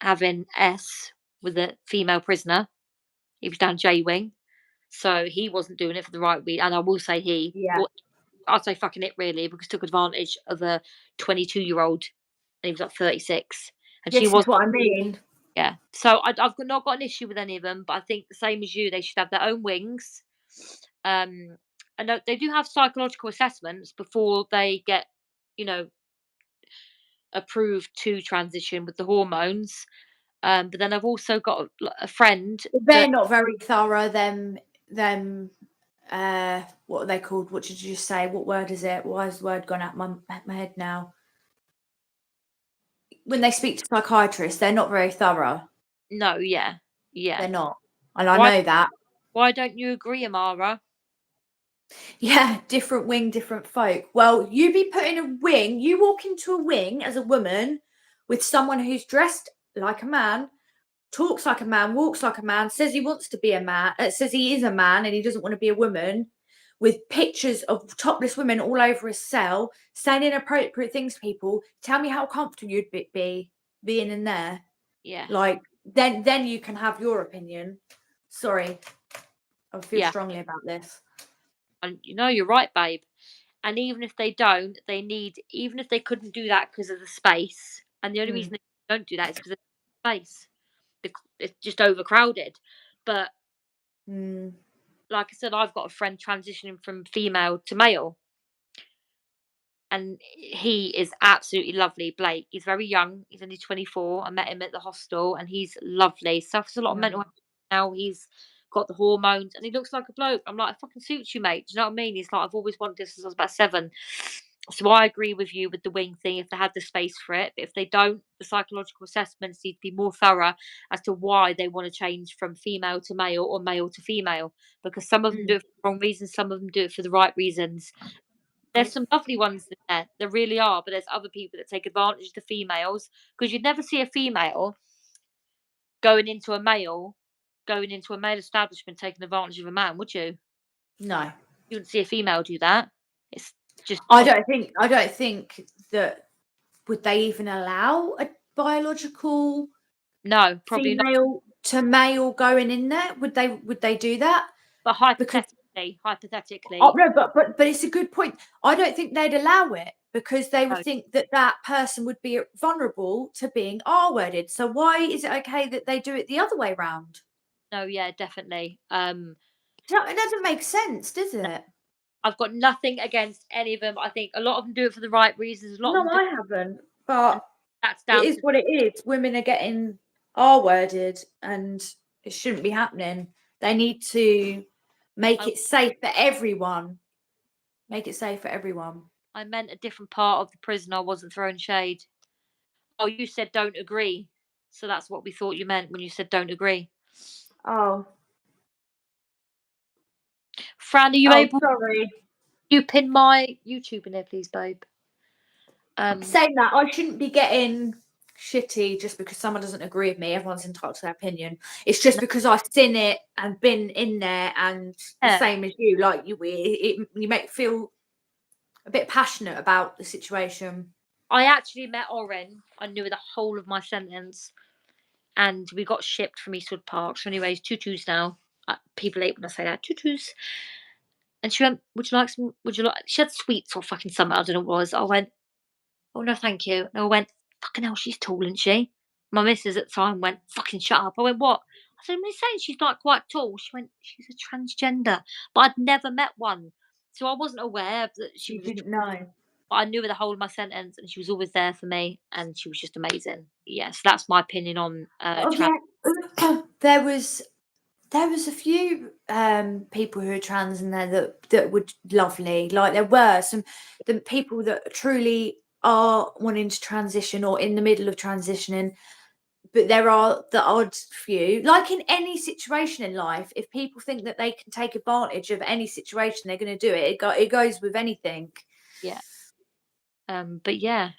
having S with a female prisoner. He was down J wing, so he wasn't doing it for the right reason. And I will say Yeah. I'd say fucking it really because took advantage of a 22-year-old, and he was like 36, and she This was is what I mean. yeah. So not got an issue with any of them, but I think the same as you, they should have their own wings. I know they do have psychological assessments before they get, you know, approved to transition with the hormones. But then I've also got a friend They're that not very thorough. Them. What are they called? What did you just say? What word is it? Why has the word gone out my head now? When they speak to psychiatrists, they're not very thorough. no, yeah, yeah. They're not, and I Why know that. why don't you agree, Amara? Yeah, different wing, different folk. Well, you be put in a wing. You walk into a wing as a woman with someone who's dressed like a man, talks like a man, walks like a man, says he wants to be a man, says he is a man and he doesn't want to be a woman, with pictures of topless women all over his cell, saying inappropriate things to people. Tell me how comfortable you'd be being in there. Yeah, Like, then you can have your opinion. Sorry, I feel yeah. strongly about this. And you know, you're right, babe. And even if they don't, they need, even if they couldn't do that because of the space, and the only Mm. reason they don't do that is because of the space. It's just overcrowded. But Mm. like I said, I've got a friend transitioning from female to male, and he is absolutely lovely. Blake, he's very young. He's only 24. I met him at the hostel, and he's lovely. Suffers a lot of Yeah. mental health now. He's got the hormones, and he looks like a bloke. I'm like, it fucking suits you, mate. Do you know what I mean? He's like, I've always wanted this since I was about 7. So I agree with you with the wing thing if they had the space for it. But if they don't, the psychological assessments need to be more thorough as to why they want to change from female to male or male to female. Because some of them do Mm. it for the wrong reasons, some of them do it for the right reasons. There's some lovely ones there really are, but there's other people that take advantage of the females because you'd never see a female going into a male, going into a male establishment taking advantage of a man, would you? No, You wouldn't see a female do that. It's just I not. don't think that would they even allow a biological No, probably not. female to male going in there? Would they do that? But Because hypothetically, no, but it's a good point. I don't think they'd allow it because they would no, think that that person would be vulnerable to being R-worded. So why is it okay that they do it the other way round? no, yeah, definitely. It doesn't make sense, does No, it? I've got nothing against any of them. I think a lot of them do it for the right reasons. A lot of No, them do, I haven't. and But that's it down is to what it is. Women are getting R-worded, and it shouldn't be happening. They need to make I, it safe for everyone. Make it safe for everyone. I meant a different part of the prison. I wasn't throwing shade. Oh, you said don't agree. So that's what we thought you meant when you said don't agree. Oh, Fran, are you oh, able sorry. to pin my YouTube in there, please, babe? Saying that, I shouldn't be getting shitty just because someone doesn't agree with me. Everyone's entitled to their opinion. It's just No, because I've seen it and been in there, and the yeah, same as you, like you make me feel a bit passionate about the situation. I actually met Oren. I knew the whole of my sentence, and we got shipped from Eastwood Park. So, anyways, tutus now. People hate when I say that tutus. And she went, "Would you like some? Would you like?" She had sweets or fucking something. I don't know what it was. I went, "Oh no, thank you." And I went, "Fucking hell, she's tall, isn't she?" My missus at the time went, "Fucking shut up." I went, "What?" I said, "I'm only saying she's like quite tall." She went, "She's a transgender," but I'd never met one, so I wasn't aware that she You was a. didn't know. But I knew her the whole of my sentence, and she was always there for me, and she was just amazing. Yes, that's my opinion on Oh trans. yeah, there was a few people who are trans in there that were lovely. Like there were some the people that truly are wanting to transition or in the middle of transitioning, but there are the odd few. Like in any situation in life, if people think that they can take advantage of any situation, they're going to do it. It goes with anything. Yeah. But yeah,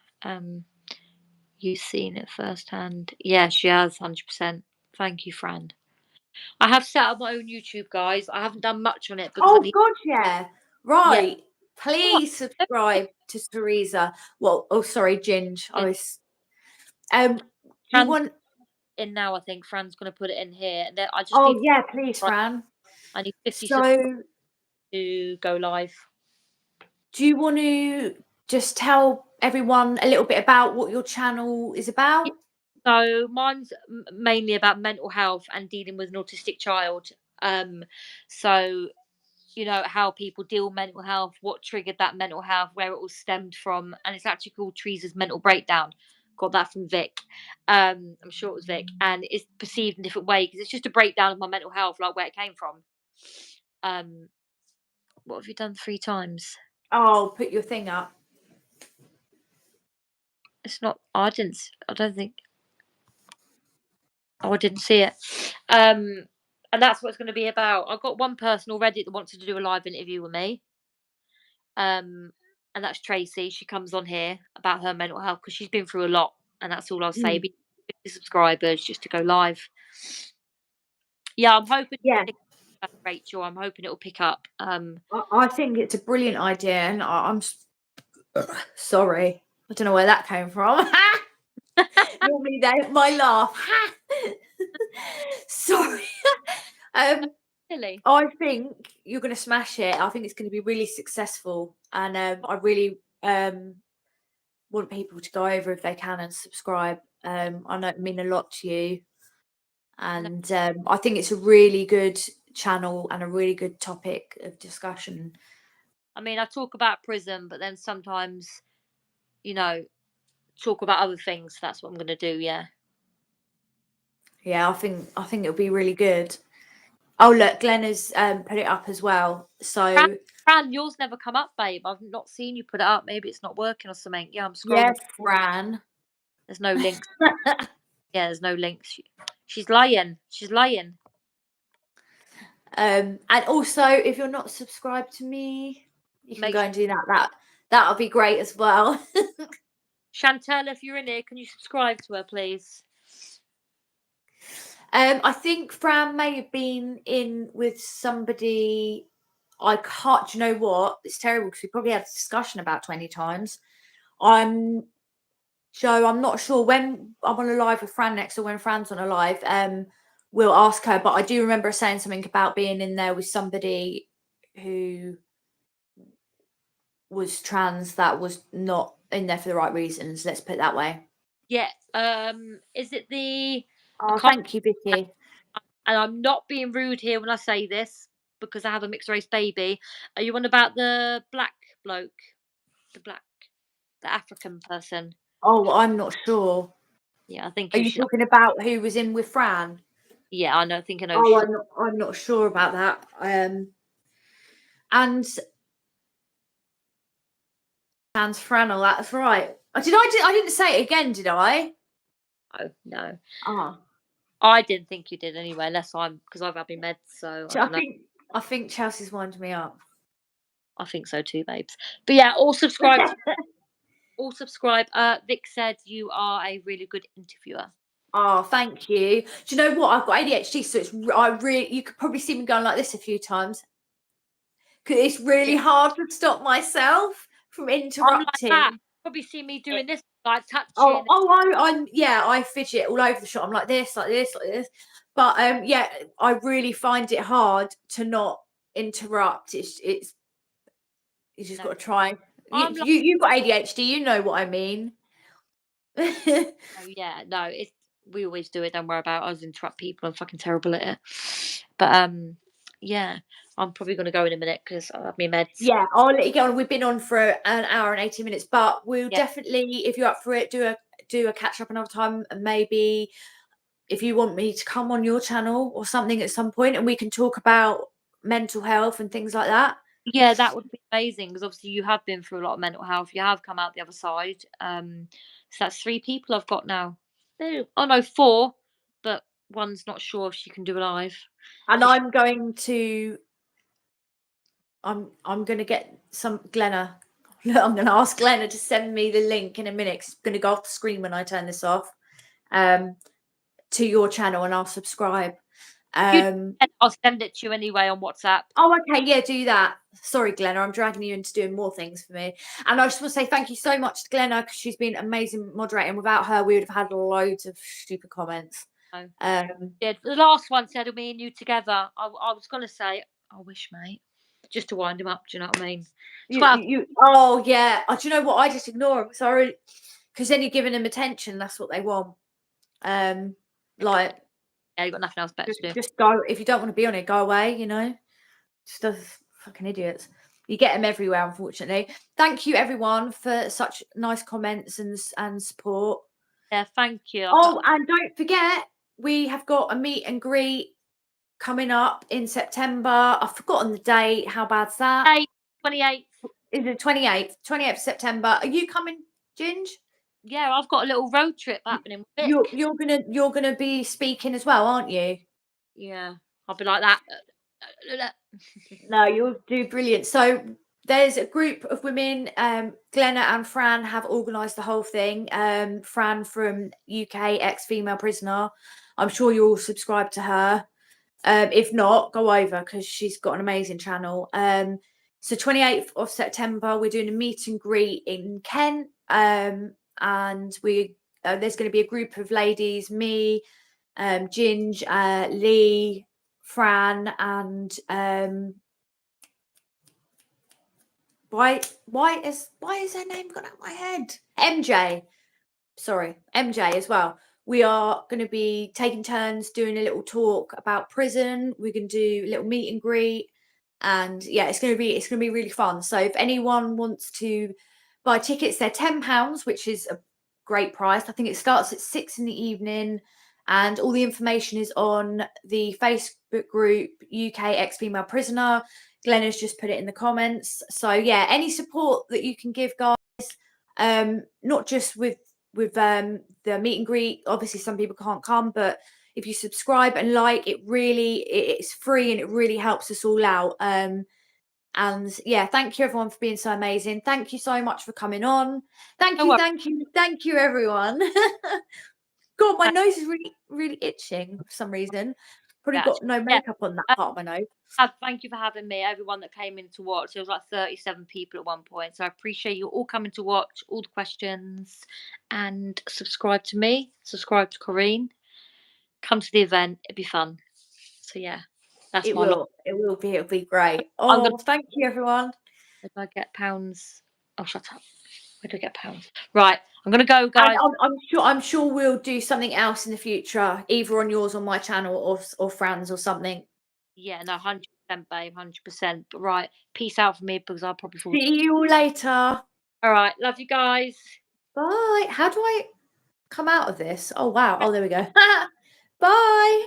you've seen it firsthand. Yeah, she has 100%. Thank you, friend. I have set up my own YouTube, guys. I haven't done much on it because I Oh need. God, yeah. Yeah. Right. What? Please subscribe to Theresa. Well, oh sorry, Ginge. I Yeah. was you Trans. want in now. I think Fran's going to put it in here. And then I just Oh need yeah, please, Fran. I need 50 subscribers So, to go live. do you want to just tell everyone a little bit about what your channel is about? So mine's mainly about mental health and dealing with an autistic child. So you know how people deal with mental health, what triggered that mental health, where it all stemmed from, and it's actually called Teresa's Mental Breakdown. Got that from Vic. I'm sure it was Vic, and it's perceived in a different way because it's just a breakdown of my mental health, like where it came from. What have you done 3 times? Oh, put your thing up. It's not. I didn't. I don't think. Oh, I didn't see it. And that's what it's going to be about. I've got one person already that wants to do a live interview with me. And that's Tracy. She comes on here about her mental health because she's been through a lot, and that's all I'll say. Mm. Be 50 subscribers just to go live. Yeah, I'm hoping. Yeah, Rachel, I'm hoping it'll pick up. I think it's a brilliant idea, and I'm sorry. I don't know where that came from. Normally, my laugh. Sorry. Really? I think you're going to smash it. I think it's going to be really successful, and I really want people to go over if they can and subscribe. I know it mean a lot to you, and I think it's a really good channel and a really good topic of discussion. I mean, I talk about prison, but then sometimes, you know, talk about other things. That's what I'm going to do. Yeah. Yeah, I think it'll be really good. Oh look, Glenn has put it up as well. So Fran, yours never come up, babe. I've not seen you put it up. Maybe it's not working or something. Yeah, I'm scrolling. yes, Fran. There's no links. Yeah, there's no links. She's lying. She's lying. And also, if you're not subscribed to me, you can go and do that. That'll be great as well. Chantel, if you're in here, can you subscribe to her, please? I think Fran may have been in with somebody. I can't. Do you know what? It's terrible because we probably had a discussion about 20 times. Joe, I'm not sure when I'm on a live with Fran next or when Fran's on a live. We'll ask her, but I do remember her saying something about being in there with somebody who was trans that was not in there for the right reasons. Let's put it that way. Yeah. Is it the? Oh, thank you, Vicky. And I'm not being rude here when I say this because I have a mixed race baby. Are you on about the black bloke, the African person? Oh, I'm not sure. Yeah, I think Are you you should. talking about who was in with Fran? Yeah, I know. Think I know. Oh, I'm not sure about that. And Sans Franel, that's right. I didn't say it again, did I? Oh no. Ah, I didn't think you did anyway, unless because I've had my meds, so I don't know. I think Chelsea's wound me up. I think so too, babes. But yeah, all subscribe. All subscribe. Vic said you are a really good interviewer. Oh, thank you. Do you know what? I've got ADHD, so you could probably see me going like this a few times. Because it's really hard to stop myself from I'm like that. interrupting. Probably see me doing this, like Oh, touching. I fidget all over the shop. I'm like this, like this, like this. But yeah, I really find it hard to not interrupt. It's you just got to try. You've got ADHD. You know what I mean. Oh yeah, no, we always do it. Don't worry about us interrupt people. I'm fucking terrible at it. But yeah, I'm probably gonna go in a minute because I have my meds. Yeah, I'll let you go on. We've been on for an hour and 18 minutes, but we'll definitely, if you're up for it, do a catch up another time, and maybe if you want me to come on your channel or something at some point, and we can talk about mental health and things like that. Yeah, that would be amazing because obviously you have been through a lot of mental health. You have come out the other side. So that's 3 people I've got now. Oh no, 4, but one's not sure if she can do a live. And I'm going to get some Glenna. I'm going to ask Glenna to send me the link in a minute. It's going to go off the screen when I turn this off. To your channel, and I'll subscribe. I'll send it to you anyway on WhatsApp. Oh, okay, yeah, do that. Sorry, Glenna, I'm dragging you into doing more things for me. And I just want to say thank you so much to Glenna because she's been amazing moderating. Without her, we would have had loads of stupid comments. No. Um, Yeah, the last one said me and you together. I was gonna say, I wish, mate, just to wind him up. Do you know what I mean? It's quite oh yeah. Do you know what? I just ignore them. Sorry, because then you're giving them attention. That's what they want. Like, yeah, you've got nothing else better to do. just go. If you don't want to be on it, go away. You know, just those fucking idiots. You get them everywhere, unfortunately. Thank you, everyone, for such nice comments and support. Yeah, thank you. Oh, and don't forget, we have got a meet and greet coming up in September. I've forgotten the date. How bad's that? 28th. Is it 28th? 28th of September. Are you coming, Ginge? Yeah, I've got a little road trip happening. You're gonna be speaking as well, aren't you? Yeah, I'll be like that. No, you'll do brilliant. So there's a group of women. Glenna and Fran have organised the whole thing. Fran from UK, ex-female prisoner. I'm sure you're all subscribed to her. If not, go over because she's got an amazing channel. So 28th of September, we're doing a meet and greet in Kent. And there's going to be a group of ladies, me, Ginge, Lee, Fran, and why is her name gone out of my head? MJ. Sorry, MJ as well. We are going to be taking turns doing a little talk about prison. We're going to do a little meet and greet, and yeah, it's going to be really fun. So if anyone wants to buy tickets, they're £10, which is a great price. I think it starts at 6 in the evening, and all the information is on the Facebook group UK Ex Female Prisoner. Glenna's just put it in the comments. So yeah, any support that you can give, guys, not just with the meet and greet. Obviously some people can't come, but if you subscribe and like, it's free and it really helps us all out. And yeah, thank you everyone for being so amazing. Thank you so much for coming on. Thank you everyone. God, my nose is really itching for some reason. Probably got no makeup on that part of my nose. Thank you for having me, everyone that came in to watch. There was like 37 people at one point, so I appreciate you all coming to watch, all the questions, and subscribe to me, subscribe to Corinne, come to the event, it'd be fun. So yeah, that's it will be, it'll be great. Thank you everyone. Where do I get pounds? Oh, shut up. Where do I get pounds? Right, I'm gonna go, guys. And I'm sure we'll do something else in the future, either on yours or my channel or Fran's or something. Yeah, no, 100%, babe, 100%. But right, peace out for me because I'll probably fall. See you all later. All right, love you guys. Bye. How do I come out of this? Oh wow. Oh, there we go. Bye.